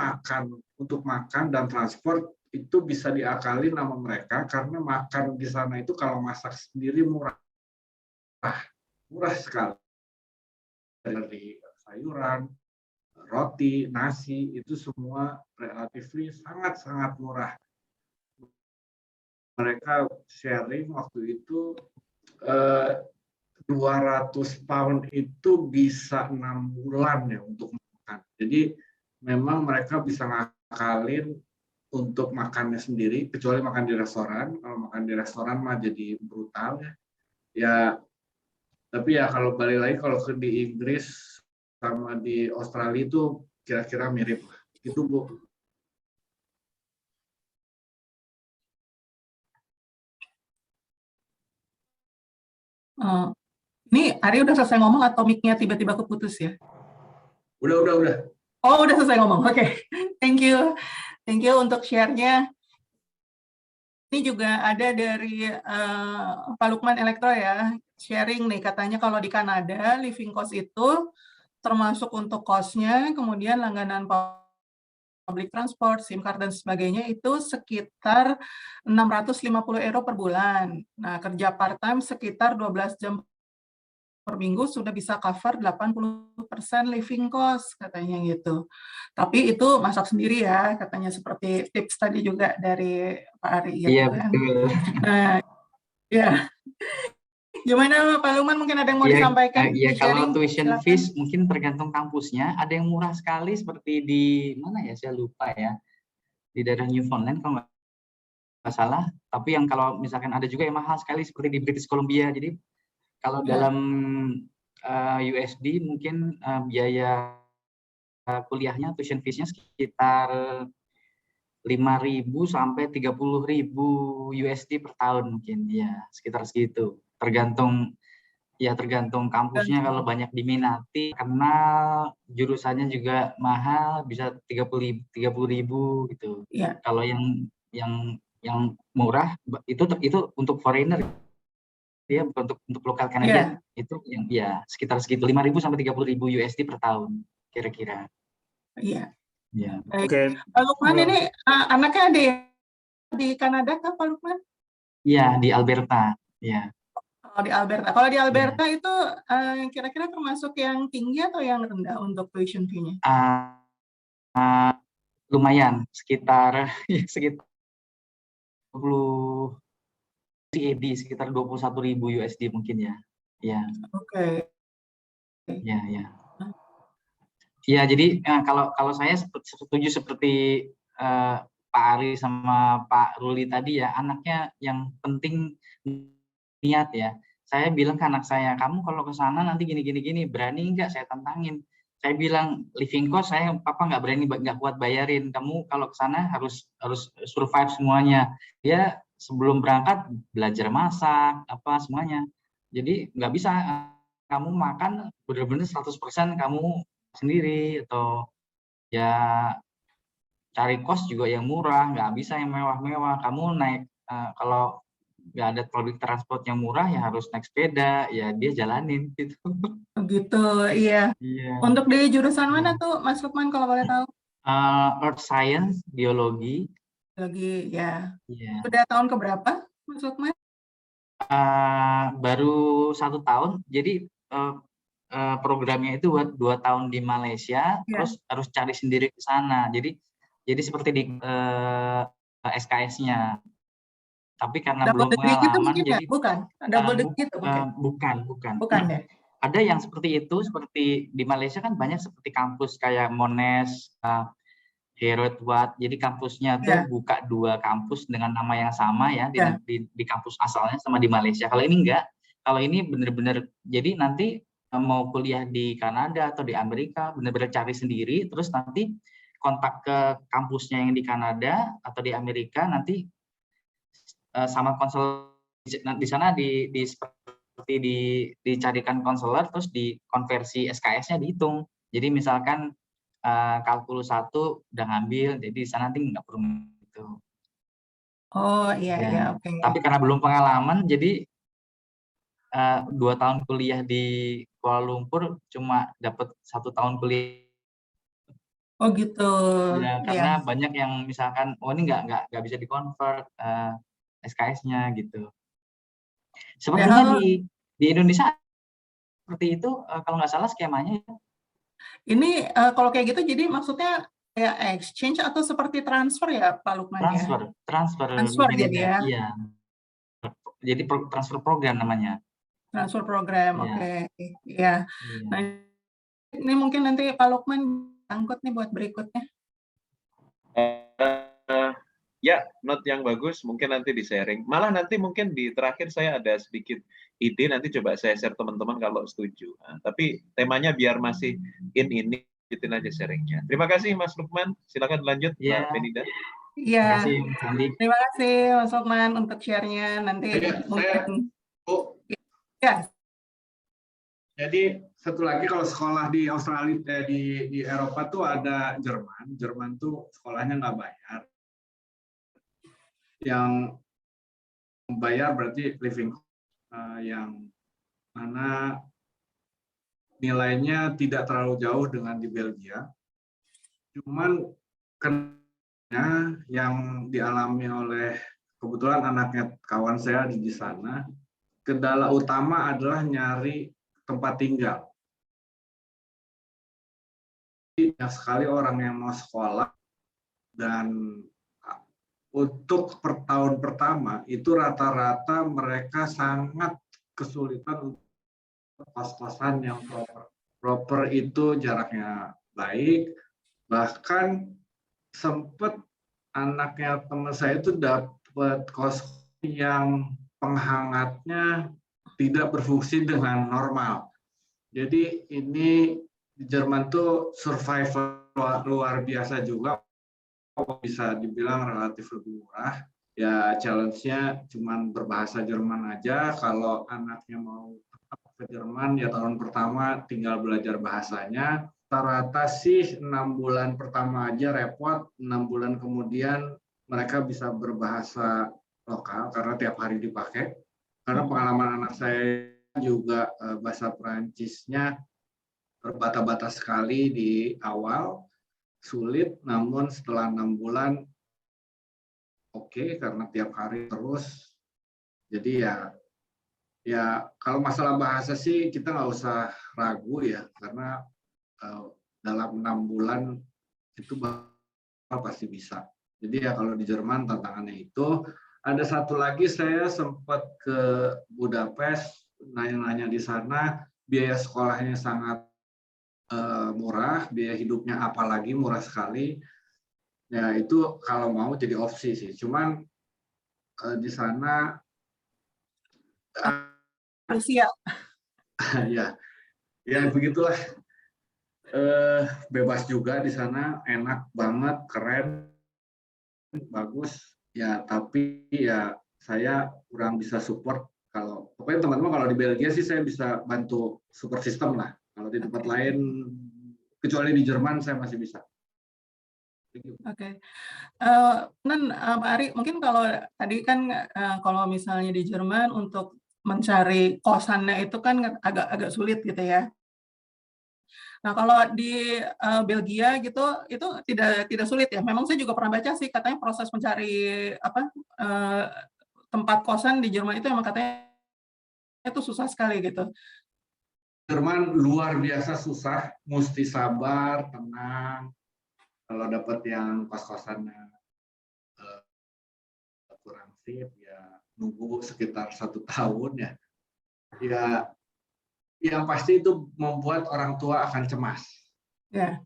untuk makan dan transport itu bisa diakalin sama mereka karena makan di sana itu kalau masak sendiri murah sekali. Dari sayuran, roti, nasi itu semua relatif sangat-sangat murah. mereka sharing waktu itu 200 pound itu bisa 6 bulan ya untuk makan. Jadi memang mereka bisa ngakalin untuk makannya sendiri, kecuali makan di restoran. Kalau makan di restoran mah jadi brutal ya. Ya, tapi ya kalau balik lagi kalau di Inggris sama di Australia itu kira-kira mirip lah. Itu Bu. Ini Ari udah selesai ngomong atau mic-nya tiba-tiba keputus ya? Udah. Oh, udah selesai ngomong. Oke. Thank you. Thank you untuk share-nya. Ini juga ada dari Pak Lukman Elektro ya, sharing nih, katanya kalau di Kanada, living cost itu termasuk untuk cost-nya, kemudian langganan public transport, SIM card, dan sebagainya itu sekitar 650 euro per bulan. Nah, kerja part-time sekitar 12 jam per minggu sudah bisa cover 80% living cost, katanya gitu. Tapi itu masak sendiri ya, katanya seperti tips tadi juga dari Pak Ari. Gitu Iya, kan. betul. Nah, ya. Gimana Pak Luman, mungkin ada yang mau disampaikan? Ya, kalau tuition fees mungkin tergantung kampusnya. Ada yang murah sekali seperti di mana ya, saya lupa ya. Di daerah Newfoundland kalau nggak salah. Tapi yang kalau misalkan ada juga yang mahal sekali seperti di British Columbia. Jadi kalau dalam USD mungkin biaya kuliahnya, tuition fees-nya sekitar 5.000 sampai 30.000 USD per tahun mungkin, ya sekitar segitu. Tergantung kampusnya, kalau banyak diminati karena jurusannya juga mahal bisa 30.000 gitu. Ya. Kalau yang murah itu untuk foreigner, dia bukan untuk lokal Kanadian, itu yang ya sekitar segitu 5.000 sampai 30.000 USD per tahun kira-kira. Iya. Ya. Oke. Pak Lukman ini anaknya ada di Kanada kah Pak Lukman? Iya, di Alberta. Ya. Oh, di Alberta. Kalau di Alberta itu kira-kira termasuk yang tinggi atau yang rendah untuk tuition fee-nya? Lumayan, sekitar 20 CAD, sekitar 21.000 USD mungkin ya. Ya. Oke. Ya. Ya, jadi kalau saya setuju seperti Pak Ari sama Pak Ruli tadi ya, anaknya yang penting niat ya. Saya bilang ke anak saya, kamu kalau ke sana nanti gini, berani nggak? Saya tantangin. Saya bilang living cost papa nggak berani, nggak kuat bayarin. Kamu kalau ke sana harus survive semuanya. Dia sebelum berangkat belajar masak apa semuanya. Jadi nggak bisa kamu makan benar-benar 100% kamu sendiri, atau ya cari kos juga yang murah, nggak bisa yang mewah-mewah. Kamu naik kalau nggak ada public transport yang murah ya harus naik sepeda, ya dia jalanin gitu. Begitu, iya. Untuk di jurusan mana tuh Mas Lukman kalau boleh tahu? Earth Science, biologi. Biologi, ya. Sudah tahun keberapa Mas Lukman? Baru 1 tahun. Jadi programnya itu buat 2 tahun di Malaysia, terus harus cari sendiri ke sana. Jadi seperti di SKS-nya. Tapi karena belum pengalaman, jadi bukan. Double degree gitu bukan ya. Ada yang seperti itu, seperti di Malaysia kan banyak seperti kampus kayak Monash, Heriot Watt. Jadi kampusnya tuh buka 2 kampus dengan nama yang sama ya, di kampus asalnya sama di Malaysia. Kalau ini enggak. Kalau ini benar-benar, jadi nanti mau kuliah di Kanada atau di Amerika, benar-benar cari sendiri, terus nanti kontak ke kampusnya yang di Kanada atau di Amerika, nanti sama konselor di sana seperti dicarikan konselor, terus dikonversi SKS-nya dihitung. Jadi misalkan kalkulus 1 udah ngambil, jadi di sana nanti nggak perlu gitu. Oh iya, oke. Tapi karena belum pengalaman, jadi 2 tahun kuliah di Kuala Lumpur cuma dapat 1 tahun kuliah. Oh gitu. Ya, karena banyak yang misalkan, ini nggak bisa di-convert SKS-nya gitu. Sepertinya di Indonesia seperti itu kalau nggak salah skemanya. Ini kalau kayak gitu, jadi maksudnya kayak exchange atau seperti transfer ya Pak Lukman ya? Transfer jadi ya? Iya. Jadi transfer program namanya. Transfer program, Iya. oke. Iya. Iya. Nah, ini mungkin nanti Pak Lukman angkut nih buat berikutnya. Ya, note yang bagus, mungkin nanti di-sharing. Malah nanti mungkin di terakhir saya ada sedikit ide, nanti coba saya share teman-teman kalau setuju. Nah, tapi temanya biar masih ini, lanjutin aja sharingnya. Terima kasih Mas Lukman, silakan lanjut Mbak Benida. Iya, Terima kasih Mas Andi. terima kasih Mas Lukman untuk share-nya. Nanti mungkin ya. Jadi satu lagi kalau sekolah di Australia di Eropa tuh ada Jerman. Jerman tuh sekolahnya nggak bayar. Yang membayar berarti living yang mana nilainya tidak terlalu jauh dengan di Belgia. Cuman yang dialami oleh kebetulan anaknya kawan saya di sana, kendala utama adalah nyari tempat tinggal. Banyak sekali orang yang mau sekolah dan untuk per tahun pertama itu rata-rata mereka sangat kesulitan untuk kos-kosan yang proper. Proper itu jaraknya baik, bahkan sempat anaknya teman saya itu dapat kos yang penghangatnya tidak berfungsi dengan normal. Jadi ini di Jerman tuh survival luar biasa juga, bisa dibilang relatif lebih murah. Ya challenge-nya cuman berbahasa Jerman aja. Kalau anaknya mau ke Jerman ya tahun pertama tinggal belajar bahasanya. Rata-rata sih 6 bulan pertama aja repot, 6 bulan kemudian mereka bisa berbahasa lokal karena tiap hari dipakai. Karena pengalaman anak saya juga bahasa Perancisnya terbata-bata sekali di awal, sulit, namun setelah 6 bulan oke, karena tiap hari terus. Jadi ya kalau masalah bahasa sih kita nggak usah ragu ya, karena dalam 6 bulan itu pasti bisa. Jadi ya kalau di Jerman tantangannya itu. Ada satu lagi, saya sempat ke Budapest, nanya-nanya di sana, biaya sekolahnya sangat murah, biaya hidupnya apalagi murah sekali. Ya itu kalau mau jadi opsi sih. Cuman di sana Rusia. ya begitulah. Bebas juga di sana, enak banget, keren, bagus. Ya tapi ya saya kurang bisa support. Kalau pokoknya teman-teman kalau di Belgia sih saya bisa bantu support system lah. Kalau di tempat lain kecuali di Jerman saya masih bisa. Oke. Pak Ari, mungkin kalau tadi kan kalau misalnya di Jerman untuk mencari kosannya itu kan agak sulit gitu ya. Nah, kalau di Belgia gitu itu tidak sulit ya. Memang saya juga pernah baca sih katanya proses mencari tempat kosan di Jerman itu emang katanya itu susah sekali gitu. Jerman luar biasa susah, mesti sabar, tenang. Kalau dapat yang kos-kosannya kurang sip, ya nunggu sekitar 1 tahun ya. Ya, yang pasti itu membuat orang tua akan cemas. Ya.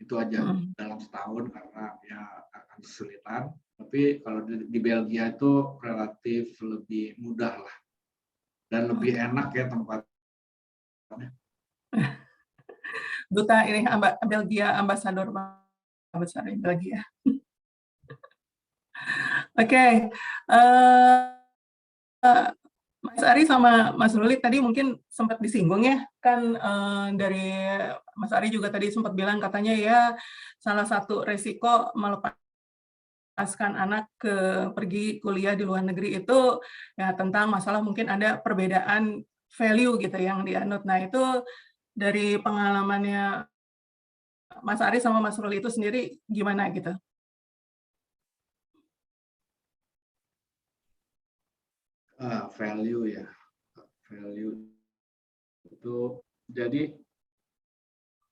Itu aja dalam setahun karena ya akan kesulitan. Tapi kalau di Belgia itu relatif lebih mudah lah dan lebih enak ya tempatnya. Duta ini Belgia ambasador besar di Belgia. Oke. Mas Ari sama Mas Ruli tadi mungkin sempat disinggung ya, kan dari Mas Ari juga tadi sempat bilang katanya ya salah satu resiko melepaskan anak pergi kuliah di luar negeri itu ya tentang masalah mungkin ada perbedaan value gitu yang dianut. Nah itu dari pengalamannya Mas Ari sama Mas Ruli itu sendiri gimana gitu? Value ya, value itu jadi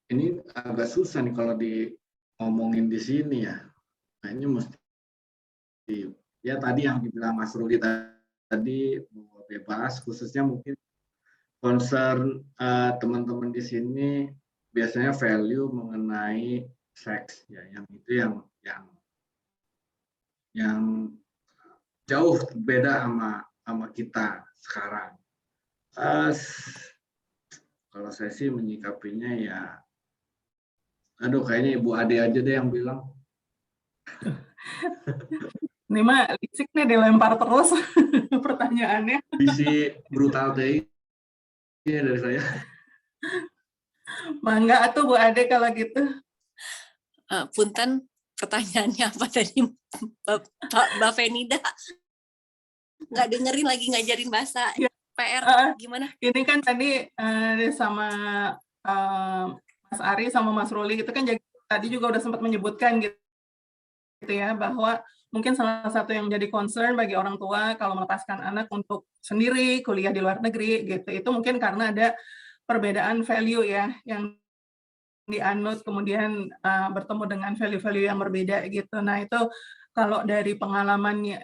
ini agak susah nih kalau ngomongin di sini ya. Nah, ini mesti ya tadi yang dibilang Mas Ruli tadi bebas, khususnya mungkin concern teman-teman di sini biasanya value mengenai seks ya, yang itu yang jauh beda sama kita sekarang. Kalau saya sih menyikapinya ya, aduh kayaknya Ibu Ade aja deh yang bilang. Ini mah licik nih dilempar terus pertanyaannya. Bisi brutal deh dari saya. Mangga atuh Bu Ade kalau gitu. Punten, pertanyaannya apa tadi Mbak Fenida? Nggak dengerin lagi ngajarin bahasa Ya. PR, gimana? Ini kan tadi sama Mas Ari sama Mas Ruli itu kan tadi juga udah sempat menyebutkan gitu ya, bahwa mungkin salah satu yang jadi concern bagi orang tua kalau melepaskan anak untuk sendiri kuliah di luar negeri gitu, itu mungkin karena ada perbedaan value ya yang dianut, kemudian bertemu dengan value-value yang berbeda gitu. Nah itu kalau dari pengalamannya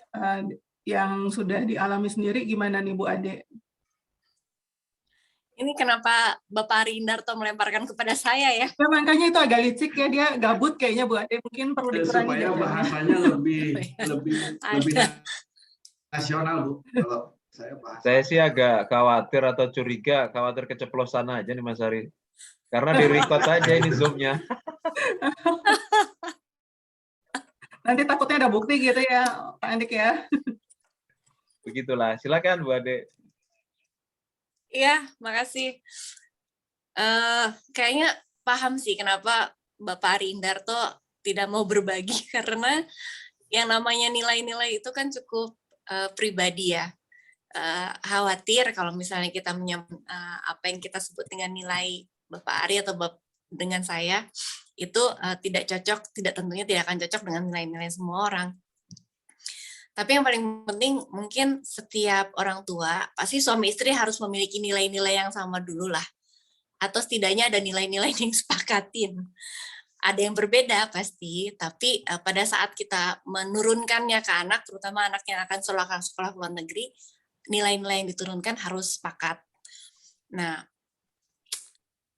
yang sudah dialami sendiri gimana nih Bu Ade? Ini kenapa Bapak Ari Indarto melemparkan kepada saya ya? Ya makanya itu agak licik ya, dia gabut kayaknya Bu Ade, mungkin perlu dikurangi supaya jajannya. bahasanya lebih nasional Bu. Kalau saya sih agak khawatir keceplosan aja nih Mas Ari. Karena di-record aja ini Zoom-nya. Nanti takutnya ada bukti gitu ya, Pak Andik ya. Begitulah. Silakan Bu Ade. Iya, makasih. Kayaknya paham sih kenapa Bapak Ari Indarto tidak mau berbagi, karena yang namanya nilai-nilai itu kan cukup pribadi ya. Khawatir kalau misalnya kita apa yang kita sebut dengan nilai Bapak Ari atau dengan saya itu tidak cocok, tentunya tidak akan cocok dengan nilai-nilai semua orang. Tapi yang paling penting mungkin setiap orang tua pasti suami istri harus memiliki nilai-nilai yang sama dulu lah, atau setidaknya ada nilai-nilai yang disepakatin. Ada yang berbeda pasti, tapi pada saat kita menurunkannya ke anak, terutama anak yang akan sekolah luar negeri, nilai-nilai yang diturunkan harus sepakat. Nah,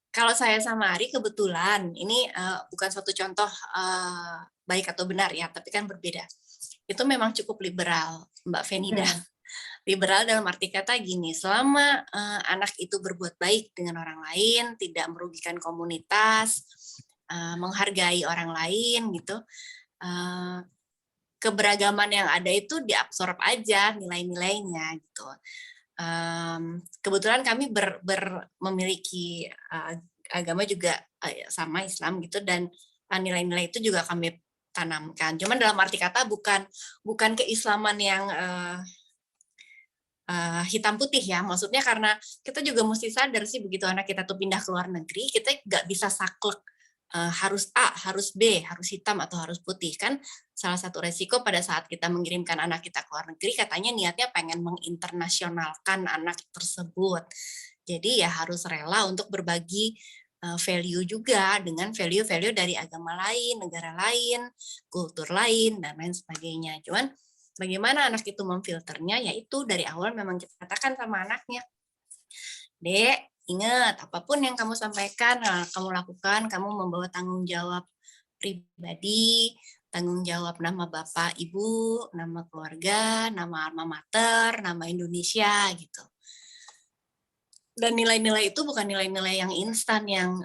kalau saya sama Ari kebetulan, ini bukan suatu contoh baik atau benar ya, tapi kan berbeda. Itu memang cukup liberal, Mbak Fenida. Liberal dalam arti kata gini, selama anak itu berbuat baik dengan orang lain, tidak merugikan komunitas, menghargai orang lain gitu, keberagaman yang ada itu diabsorb aja nilai-nilainya gitu. Kebetulan kami memiliki agama juga sama Islam gitu, dan nilai-nilai itu juga kami tanamkan. Cuman dalam arti kata bukan keislaman yang hitam putih ya. Maksudnya karena kita juga mesti sadar sih begitu anak kita tuh pindah ke luar negeri, kita nggak bisa saklek harus A, harus B, harus hitam atau harus putih. Kan salah satu resiko pada saat kita mengirimkan anak kita ke luar negeri, katanya niatnya pengen menginternasionalkan anak tersebut. Jadi ya harus rela untuk berbagi value juga dengan value-value dari agama lain, negara lain, kultur lain, dan lain sebagainya. Cuman bagaimana anak itu memfilternya, yaitu dari awal memang kita katakan sama anaknya, Dek, ingat, apapun yang kamu sampaikan, kamu lakukan, kamu membawa tanggung jawab pribadi, tanggung jawab nama Bapak, Ibu, nama keluarga, nama alma mater, nama Indonesia, gitu. Dan nilai-nilai itu bukan nilai-nilai yang instan yang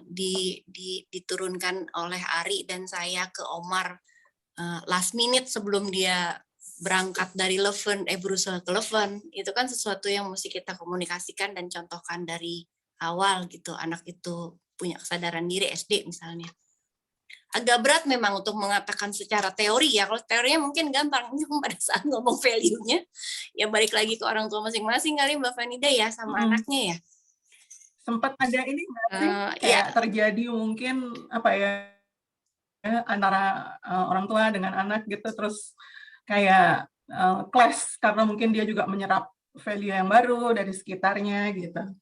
diturunkan oleh Ari dan saya ke Omar last minute sebelum dia berangkat dari berusaha ke Leuven. Itu kan sesuatu yang mesti kita komunikasikan dan contohkan dari awal gitu. Anak itu punya kesadaran diri SD misalnya. Agak berat memang untuk mengatakan secara teori ya. Kalau teorinya mungkin gampang, pada saat ngomong value-nya ya balik lagi ke orang tua masing-masing kali Mbak Fenida ya sama anaknya ya. Sempat ada ini nggak sih kayak terjadi mungkin apa ya antara orang tua dengan anak gitu, terus kayak clash karena mungkin dia juga menyerap value yang baru dari sekitarnya gitu.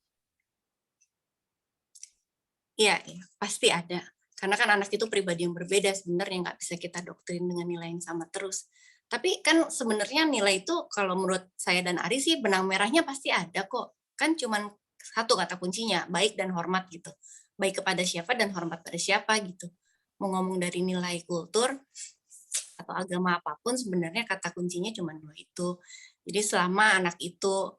Iya, iya, pasti ada. Karena kan anak itu pribadi yang berbeda sebenarnya, nggak bisa kita doktrin dengan nilai yang sama terus. Tapi kan sebenarnya nilai itu kalau menurut saya dan Ari sih benang merahnya pasti ada kok. Kan cuman satu kata kuncinya, baik dan hormat gitu. Baik kepada siapa dan hormat pada siapa gitu. Mau ngomong dari nilai kultur atau agama apapun sebenarnya kata kuncinya cuma dua itu. Jadi selama anak itu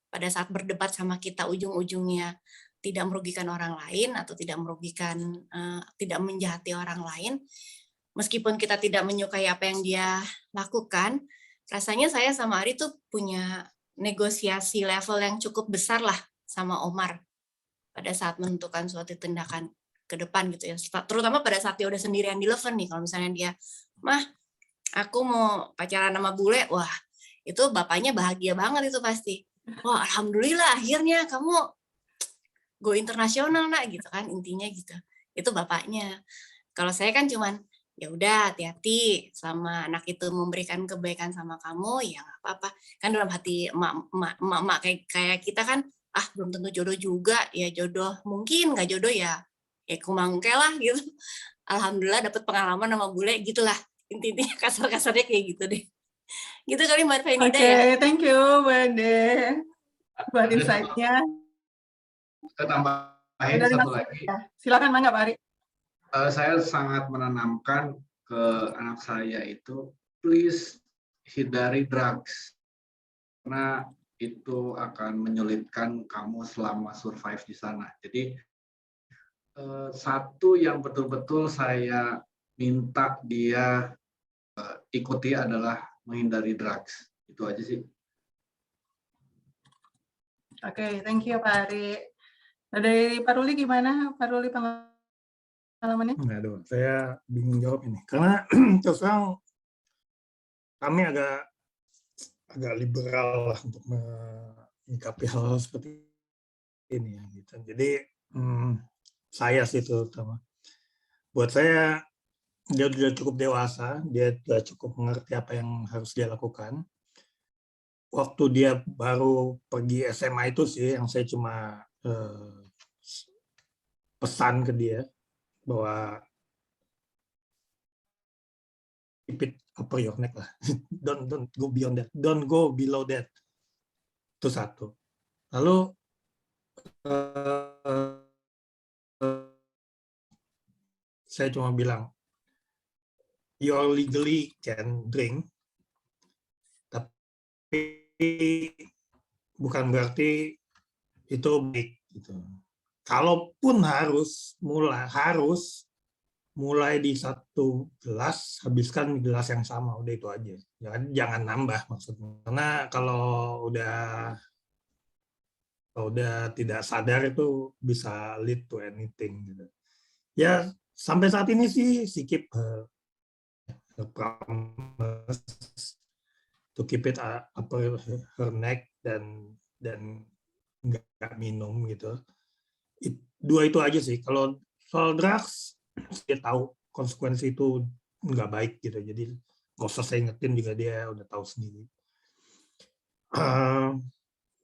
pada saat berdebat sama kita ujung-ujungnya tidak merugikan orang lain atau tidak merugikan, tidak menjahati orang lain, meskipun kita tidak menyukai apa yang dia lakukan, rasanya saya sama Ari tuh punya negosiasi level yang cukup besar lah sama Omar pada saat menentukan suatu tindakan ke depan gitu ya. Terutama pada saat dia udah sendirian di Leven nih, kalau misalnya dia, "Mah, aku mau pacaran sama bule," wah itu bapaknya bahagia banget itu pasti. Wah, alhamdulillah akhirnya kamu go internasional nak gitu kan, intinya gitu. Itu bapaknya. Kalau saya kan cuman ya udah hati-hati sama anak itu memberikan kebaikan sama kamu ya nggak apa-apa. Kan dalam hati emak kayak kita kan belum tentu jodoh juga, ya jodoh mungkin nggak jodoh ya kumangke lah gitu. Alhamdulillah dapat pengalaman sama bule gitulah. Intinya kasar-kasarnya kayak gitu deh. Gitu kali Mbak Fenida ya. Thank you Mbak Ade buat insight-nya. Saya tambahin Dari satu Mas lagi. ya. Silakan Mangga Pak Ari. Saya sangat menanamkan ke anak saya itu, please hindari drugs. Karena itu akan menyulitkan kamu selama survive di sana. Jadi satu yang betul-betul saya minta dia ikuti adalah menghindari drugs. Itu aja sih. Oke, thank you Pak Ari. Dari Pak Ruli gimana? Pak Ruli pengalamannya? Aduh, saya bingung jawab ini. Karena terus terang kami agak liberal lah untuk menyikapi hal seperti ini. Gitu. Jadi saya sih terutama. Buat saya, dia sudah cukup dewasa, dia sudah cukup mengerti apa yang harus dia lakukan. Waktu dia baru pergi SMA itu sih yang saya cuma pesan ke dia bahwa keep it upper your neck lah. Don't go beyond that. Don't go below that. Itu satu. Lalu saya cuma bilang, you legally can drink, tapi bukan berarti itu baik gitu. Kalaupun harus mulai di satu gelas, habiskan gelas yang sama, udah itu aja. Jangan nambah maksudnya. Karena kalau udah tidak sadar itu bisa lead to anything gitu. Ya sampai saat ini sih keep her promise to keep it upper her neck dan nggak minum gitu. Dua itu aja sih. Kalau soal drugs dia tahu konsekuensi itu nggak baik gitu. Jadi nggak usah saya ingetin juga, dia udah tahu sendiri.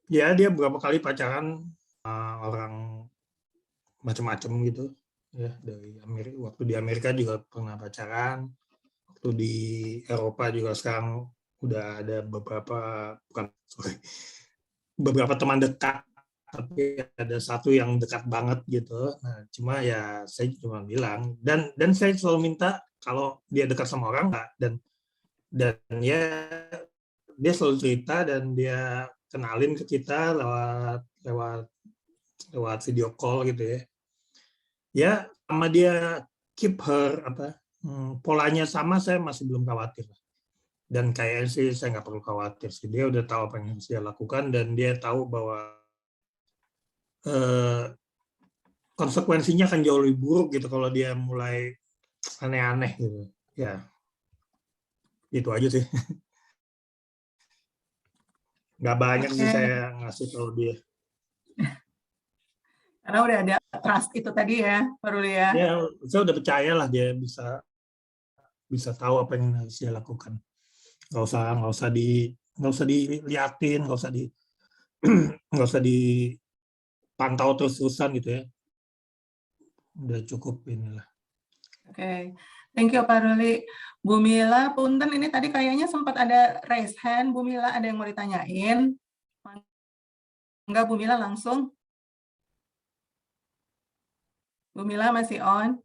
Ya dia beberapa kali pacaran orang macam-macam gitu ya, dari Amerika. Waktu di Amerika juga pernah pacaran, waktu di Eropa juga sekarang udah ada beberapa teman dekat, tapi ada satu yang dekat banget gitu. Nah, cuma ya saya cuma bilang dan saya selalu minta kalau dia dekat sama orang dan ya dia selalu cerita dan dia kenalin ke kita lewat video call gitu ya. Ya sama dia keep her polanya sama, saya masih belum khawatir. Dan kayaknya sih saya nggak perlu khawatir sih. Dia udah tahu apa yang harus dia lakukan dan dia tahu bahwa konsekuensinya akan jauh lebih buruk gitu kalau dia mulai aneh-aneh gitu. Ya, itu aja sih. Nggak banyak sih saya ngasih tahu dia. Karena udah ada trust itu tadi ya, Pak Ruli ya. Ya, saya udah percaya lah dia bisa tahu apa yang harus dia lakukan. Nggak usah diliatin, nggak usah dipantau terus-terusan gitu ya. udah cukup inilah. Oke, thank you Pak Ruli. Bu Mila, punten ini tadi kayaknya sempat ada raise hand. Bu Mila, ada yang mau ditanyain? Enggak, Bu Mila langsung. Bu Mila masih on.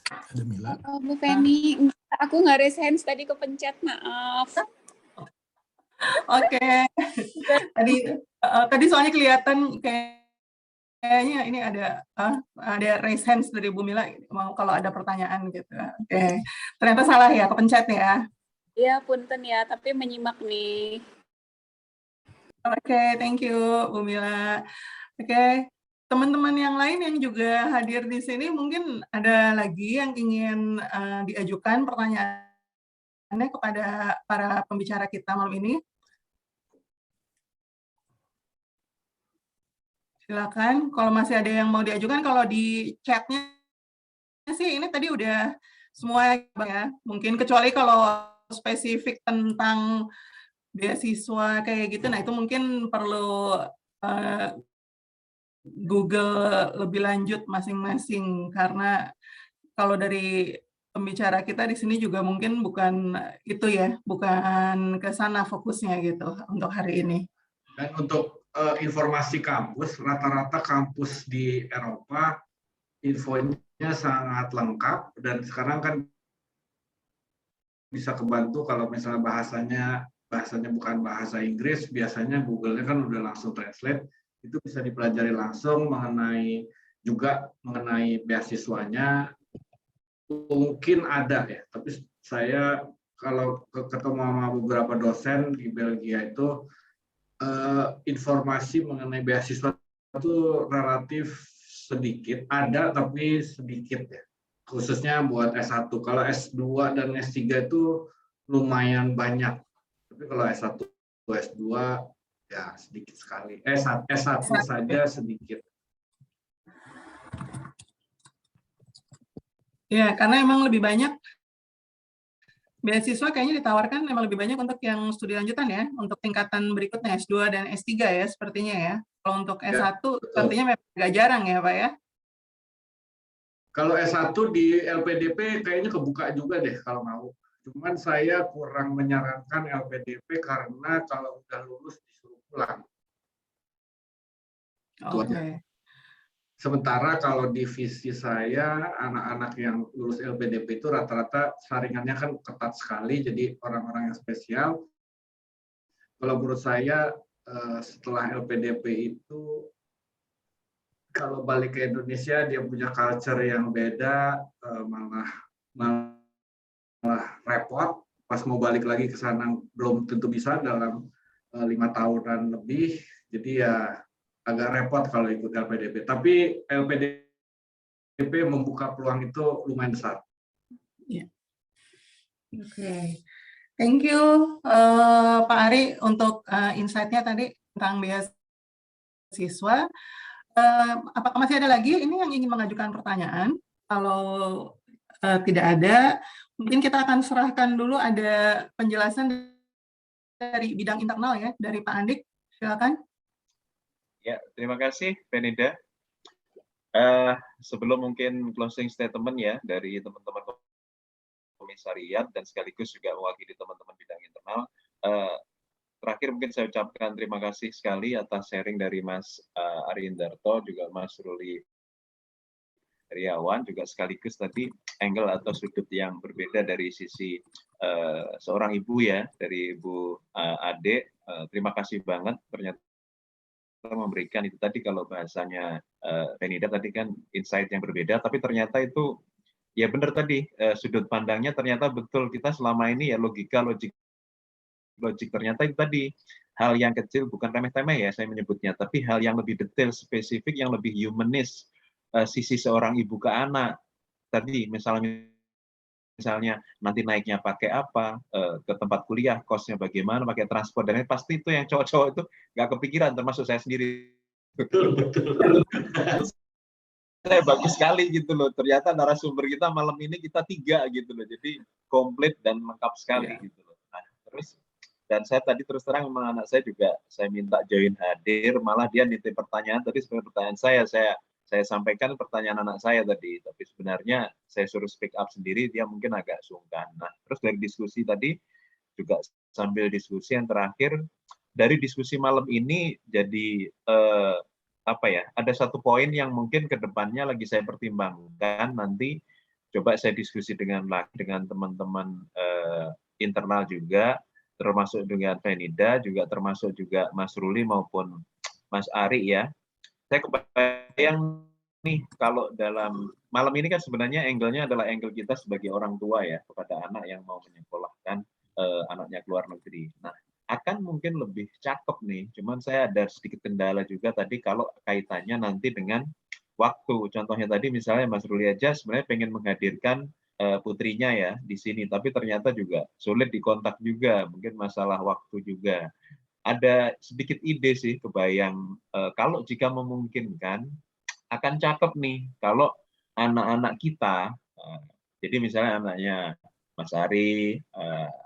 Ada Mila. Oh, Bu Penny, aku nggak raise hands tadi kepencet, maaf. Oke. Tadi soalnya kelihatan kayaknya ini ada raise hands dari Bu Mila, mau kalau ada pertanyaan gitu. Oke. Ternyata salah ya, kepencet ya. Iya, punten ya, tapi menyimak nih. Oke, thank you Bu Mila. Oke. Teman-teman yang lain yang juga hadir di sini mungkin ada lagi yang ingin diajukan pertanyaannya kepada para pembicara kita malam ini. Silakan, kalau masih ada yang mau diajukan, kalau di chatnya sih ini tadi udah semua ya. Mungkin kecuali kalau spesifik tentang beasiswa kayak gitu, nah itu mungkin perlu Google lebih lanjut masing-masing, karena kalau dari pembicara kita di sini juga mungkin bukan itu ya, bukan ke sana fokusnya gitu untuk hari ini. Dan untuk informasi kampus, rata-rata kampus di Eropa infonya sangat lengkap, dan sekarang kan bisa kebantu kalau misalnya bahasanya bukan bahasa Inggris, biasanya Google-nya kan udah langsung translate. Itu bisa dipelajari langsung mengenai beasiswanya. Mungkin ada ya, tapi saya kalau ketemu sama beberapa dosen di Belgia itu informasi mengenai beasiswa itu relatif sedikit, ada tapi sedikit ya, khususnya buat S1. Kalau S2 dan S3 itu lumayan banyak, tapi kalau S1 S2 ya sedikit sekali. S1 saja sedikit. Ya, karena emang lebih banyak beasiswa kayaknya ditawarkan emang lebih banyak untuk yang studi lanjutan ya, untuk tingkatan berikutnya S2 dan S3 ya sepertinya ya. Kalau untuk S1 sepertinya memang agak jarang ya Pak ya. Kalau S1 di LPDP kayaknya kebuka juga deh kalau mau. Cuman saya kurang menyarankan LPDP karena kalau udah lulus disuruh pulang. Oke. Sementara kalau di visi saya, anak-anak yang lulus LPDP itu rata-rata saringannya kan ketat sekali, jadi orang-orang yang spesial. Kalau menurut saya setelah LPDP itu, kalau balik ke Indonesia dia punya culture yang beda, malah repot. Pas mau balik lagi ke sana belum tentu bisa dalam 5 tahunan lebih. Jadi ya agak repot kalau ikut LPDP. Tapi LPDP membuka peluang itu lumayan besar. Ya. Oke. Thank you Pak Ari untuk insight-nya tadi tentang beasiswa. Apakah masih ada lagi ini yang ingin mengajukan pertanyaan? Kalau tidak ada, mungkin kita akan serahkan dulu ada penjelasan dari bidang internal ya, dari Pak Andik. Silakan. Ya, terima kasih, Penida. Sebelum mungkin closing statement ya dari teman-teman komisariat dan sekaligus juga mewakili teman-teman bidang internal, terakhir mungkin saya ucapkan terima kasih sekali atas sharing dari Mas Ari Indarto, juga Mas Ruli Riawan, juga sekaligus tadi angle atau sudut yang berbeda dari sisi seorang ibu ya, dari Ibu Ade. Terima kasih banget, ternyata memberikan itu tadi kalau bahasanya Penida tadi kan insight yang berbeda, tapi ternyata itu ya benar tadi sudut pandangnya ternyata betul, kita selama ini ya logik ternyata itu tadi hal yang kecil, bukan remeh-temeh ya saya menyebutnya, tapi hal yang lebih detail, spesifik, yang lebih humanis, sisi seorang ibu ke anak tadi, misalnya nanti naiknya pakai apa, ke tempat kuliah kosnya bagaimana, pakai transport, dan pasti itu yang cowok-cowok itu nggak kepikiran, termasuk saya sendiri. Betul. Bagus sekali gitu loh, ternyata narasumber kita malam ini kita 3 gitu loh, jadi komplit dan lengkap sekali gitu loh. Nah, terus Dan saya tadi terus terang memang anak saya juga saya minta join hadir, malah dia nitip pertanyaan tadi sebenarnya pertanyaan saya sampaikan pertanyaan anak saya tadi, tapi sebenarnya saya suruh speak up sendiri, dia mungkin agak sungkan. Nah, terus dari diskusi tadi juga sambil diskusi yang terakhir, dari diskusi malam ini jadi apa ya? Ada satu poin yang mungkin ke depannya lagi saya pertimbangkan nanti coba saya diskusi dengan teman-teman internal juga, termasuk dengan Fenida, juga termasuk juga Mas Ruli maupun Mas Ari ya. Saya kebayang nih kalau dalam malam ini kan sebenarnya angle-nya adalah angle kita sebagai orang tua ya kepada anak yang mau menyekolahkan anaknya ke luar negeri. Nah, akan mungkin lebih cakep nih, cuman saya ada sedikit kendala juga tadi kalau kaitannya nanti dengan waktu. Contohnya tadi misalnya Mas Ruli aja sebenarnya pengen menghadirkan putrinya ya di sini, tapi ternyata juga sulit dikontak juga, mungkin masalah waktu juga. Ada sedikit ide sih, kebayang kalau jika memungkinkan akan cakep nih kalau anak-anak kita, jadi misalnya anaknya Mas Ari,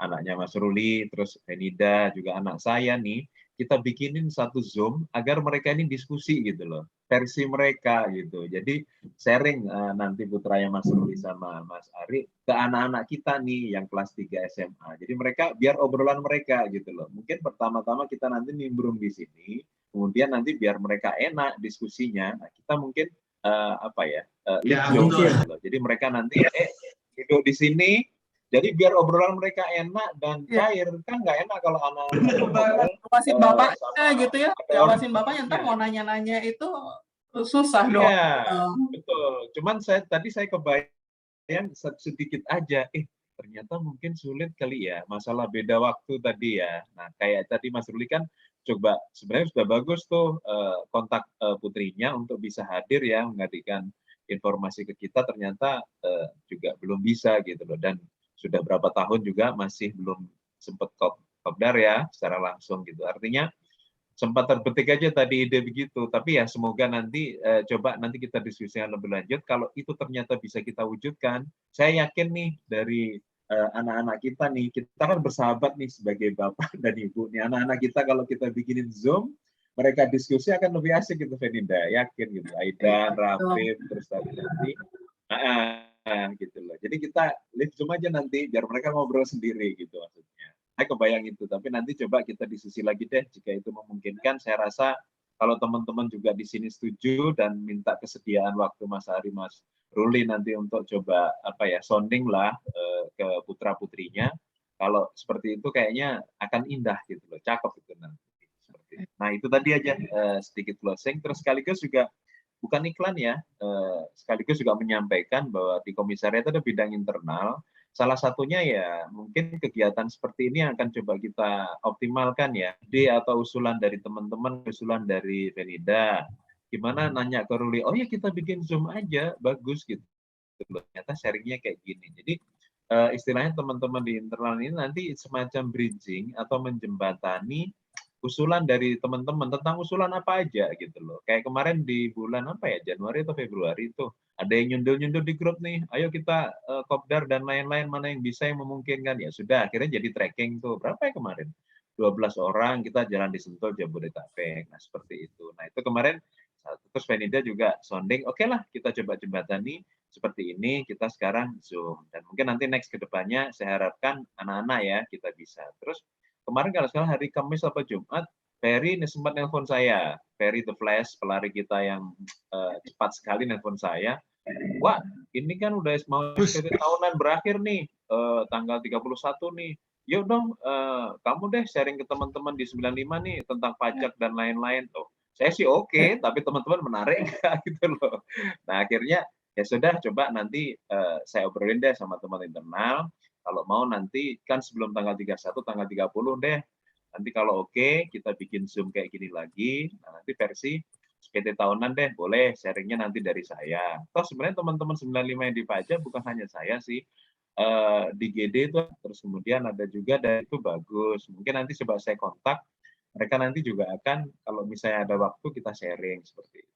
anaknya Mas Ruli, terus Fenida, juga anak saya nih, kita bikinin satu Zoom agar mereka ini diskusi gitu loh, versi mereka gitu. Jadi sharing nanti putranya Mas Ruli sama Mas Ari ke anak-anak kita nih yang kelas 3 SMA. Jadi mereka biar obrolan mereka gitu loh. Mungkin pertama-tama kita nanti nimbrung di sini, kemudian nanti biar mereka enak diskusinya, nah kita mungkin apa ya, betul. gitu loh. Jadi mereka nanti duduk di sini. Jadi biar obrolan mereka enak dan cair, kan nggak enak kalau anak-anak Awasin bapaknya gitu ya, awasin bapaknya ntar mau nanya-nanya itu susah dong. Iya, betul. Cuman saya kebayang sedikit aja, ternyata mungkin sulit kali ya, masalah beda waktu tadi ya. Nah, kayak tadi Mas Ruli kan coba sebenarnya sudah bagus tuh kontak putrinya untuk bisa hadir ya, menghadirkan informasi ke kita, ternyata juga belum bisa gitu loh. Dan sudah berapa tahun juga masih belum sempat kopdar ya secara langsung gitu. Artinya sempat terbetik aja tadi ide begitu, tapi ya semoga nanti coba nanti kita diskusikan lebih lanjut. Kalau itu ternyata bisa kita wujudkan, saya yakin nih dari anak-anak kita nih, kita kan bersahabat nih sebagai bapak dan ibu nih. Anak-anak kita kalau kita bikinin Zoom, mereka diskusi akan lebih asik gitu, Fenida, yakin gitu. Aidan, Rafif, terus tadi gitu loh. Jadi kita live Zoom aja nanti biar mereka ngobrol sendiri gitu maksudnya. Saya kebayang itu, tapi nanti coba kita diskusi lagi deh jika itu memungkinkan. Saya rasa kalau teman-teman juga di sini setuju dan minta kesediaan waktu Mas Ari, Mas Ruli nanti untuk coba apa ya sounding lah ke putra putrinya. Kalau seperti itu kayaknya akan indah gitu loh, cakep itu nanti. Seperti itu. Nah itu tadi aja sedikit closing. Terus sekaligus juga bukan iklan ya, sekaligus juga menyampaikan bahwa di komisariat ada bidang internal, salah satunya ya mungkin kegiatan seperti ini yang akan coba kita optimalkan ya, ide atau usulan dari teman-teman, usulan dari Fenida, gimana nanya ke Ruli, oh ya kita bikin Zoom aja, bagus gitu. Ternyata sharingnya kayak gini. Jadi istilahnya teman-teman di internal ini nanti semacam bridging atau menjembatani usulan dari teman-teman tentang usulan apa aja gitu loh. Kayak kemarin di bulan apa ya, Januari atau Februari itu ada yang nyundul-nyundul di grup nih, ayo kita kopdar dan lain-lain, mana yang bisa yang memungkinkan. Ya sudah, akhirnya jadi tracking tuh. Berapa ya kemarin? 12 orang kita jalan di Sentul, Jabodetabek. Nah, seperti itu. Nah, itu kemarin terus Fenida juga sounding, oke lah kita coba jembatani seperti ini, kita sekarang Zoom. Dan mungkin nanti next ke depannya saya harapkan anak-anak ya kita bisa. Terus kemarin kalau sekarang hari Kamis atau Jumat, Ferry sempat nelpon saya. Ferry The Flash, pelari kita yang cepat sekali nelpon saya. Wah, ini kan udah mau tahunan berakhir nih, tanggal 31 nih. Yuk dong, kamu deh sharing ke teman-teman di 95 nih tentang pajak dan lain-lain. Tuh, saya sih oke, tapi teman-teman menarik nggak gitu loh. Nah, akhirnya ya sudah, coba nanti saya obrolin deh sama teman internal. Kalau mau nanti kan sebelum tanggal 31, tanggal 30 deh. Nanti kalau oke, kita bikin Zoom kayak gini lagi. Nah, nanti versi PT tahunan deh, boleh sharingnya nanti dari saya. Toh sebenarnya teman-teman 95 yang dipajak bukan hanya saya sih. Di GD itu, terus kemudian ada juga dari itu bagus. Mungkin nanti coba saya kontak. Mereka nanti juga akan, kalau misalnya ada waktu, kita sharing seperti itu.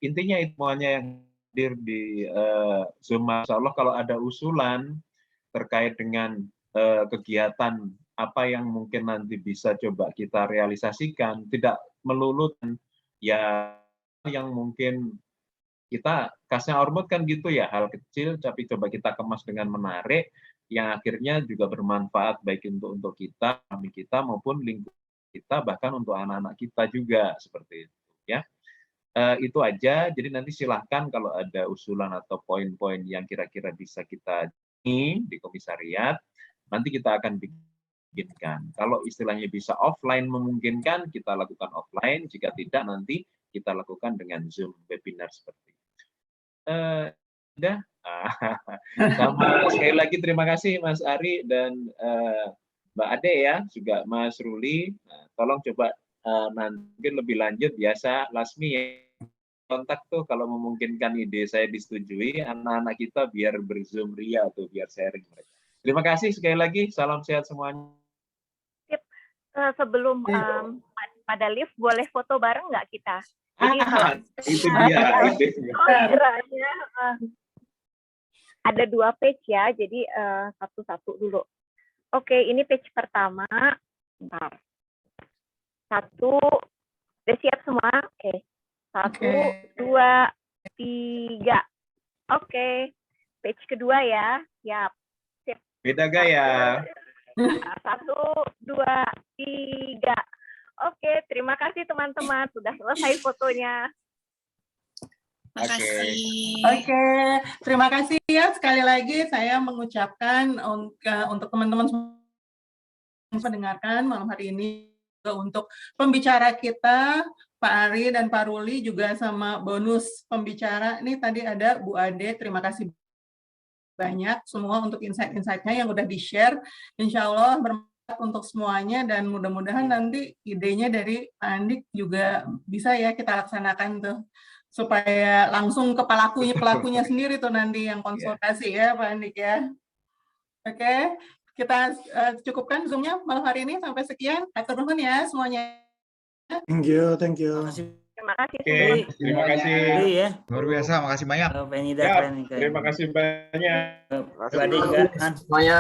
Intinya itu semuanya yang hadir di Zoom. Insya Allah kalau ada usulan terkait dengan kegiatan apa yang mungkin nanti bisa coba kita realisasikan, tidak melulu ya yang mungkin kita kasnya hormat kan gitu ya, hal kecil tapi coba kita kemas dengan menarik yang akhirnya juga bermanfaat baik untuk kita, kami kita maupun lingkungan kita, bahkan untuk anak-anak kita juga seperti itu ya. Itu aja. Jadi nanti silahkan kalau ada usulan atau poin-poin yang kira-kira bisa kita di komisariat, nanti kita akan bikinkan. Kalau istilahnya bisa offline memungkinkan, kita lakukan offline. Jika tidak, nanti kita lakukan dengan Zoom webinar seperti itu. Udah. Sama sekali lagi terima kasih Mas Ari dan Mbak Ade ya, juga Mas Ruli. Nah, tolong coba nanti lebih lanjut, biasa Lasmi ya, kontak tuh kalau memungkinkan ide saya disetujui, anak-anak kita biar berzoom ria tuh, biar sharing mereka. Terima kasih sekali lagi, salam sehat semuanya. Sebelum pada live, boleh foto bareng nggak kita? Jadi itu dia idenya. Ada 2 page ya, jadi satu-satu dulu. Oke, ini page pertama. Bentar. 1, udah siap semua? Oke. 1, 2, 3. Oke. Page kedua ya. Siap. Siap. Beda gaya. 1, 2, 3. Oke, terima kasih teman-teman. Sudah selesai fotonya. Oke, terima kasih ya sekali lagi saya mengucapkan untuk teman-teman yang mendengarkan malam hari ini, untuk pembicara kita Pak Ari dan Pak Ruli, juga sama bonus pembicara ini tadi ada Bu Ade. Terima kasih banyak semua untuk insight-insight-nya yang udah di-share. Insya Allah bermanfaat untuk semuanya dan mudah-mudahan nanti idenya dari Pak Andik juga bisa ya kita laksanakan tuh, supaya langsung ke pelakunya sendiri tuh nanti yang konsultasi ya Pak Andik ya. Oke, kita cukupkan Zoom-nya malam hari ini sampai sekian. Hatur nuhun ya semuanya. Thank you, thank you. Terima kasih. Terima kasih. Ya. Luar biasa, makasih banyak. Penida, Terima kasih banyak. Terima kasih semuanya.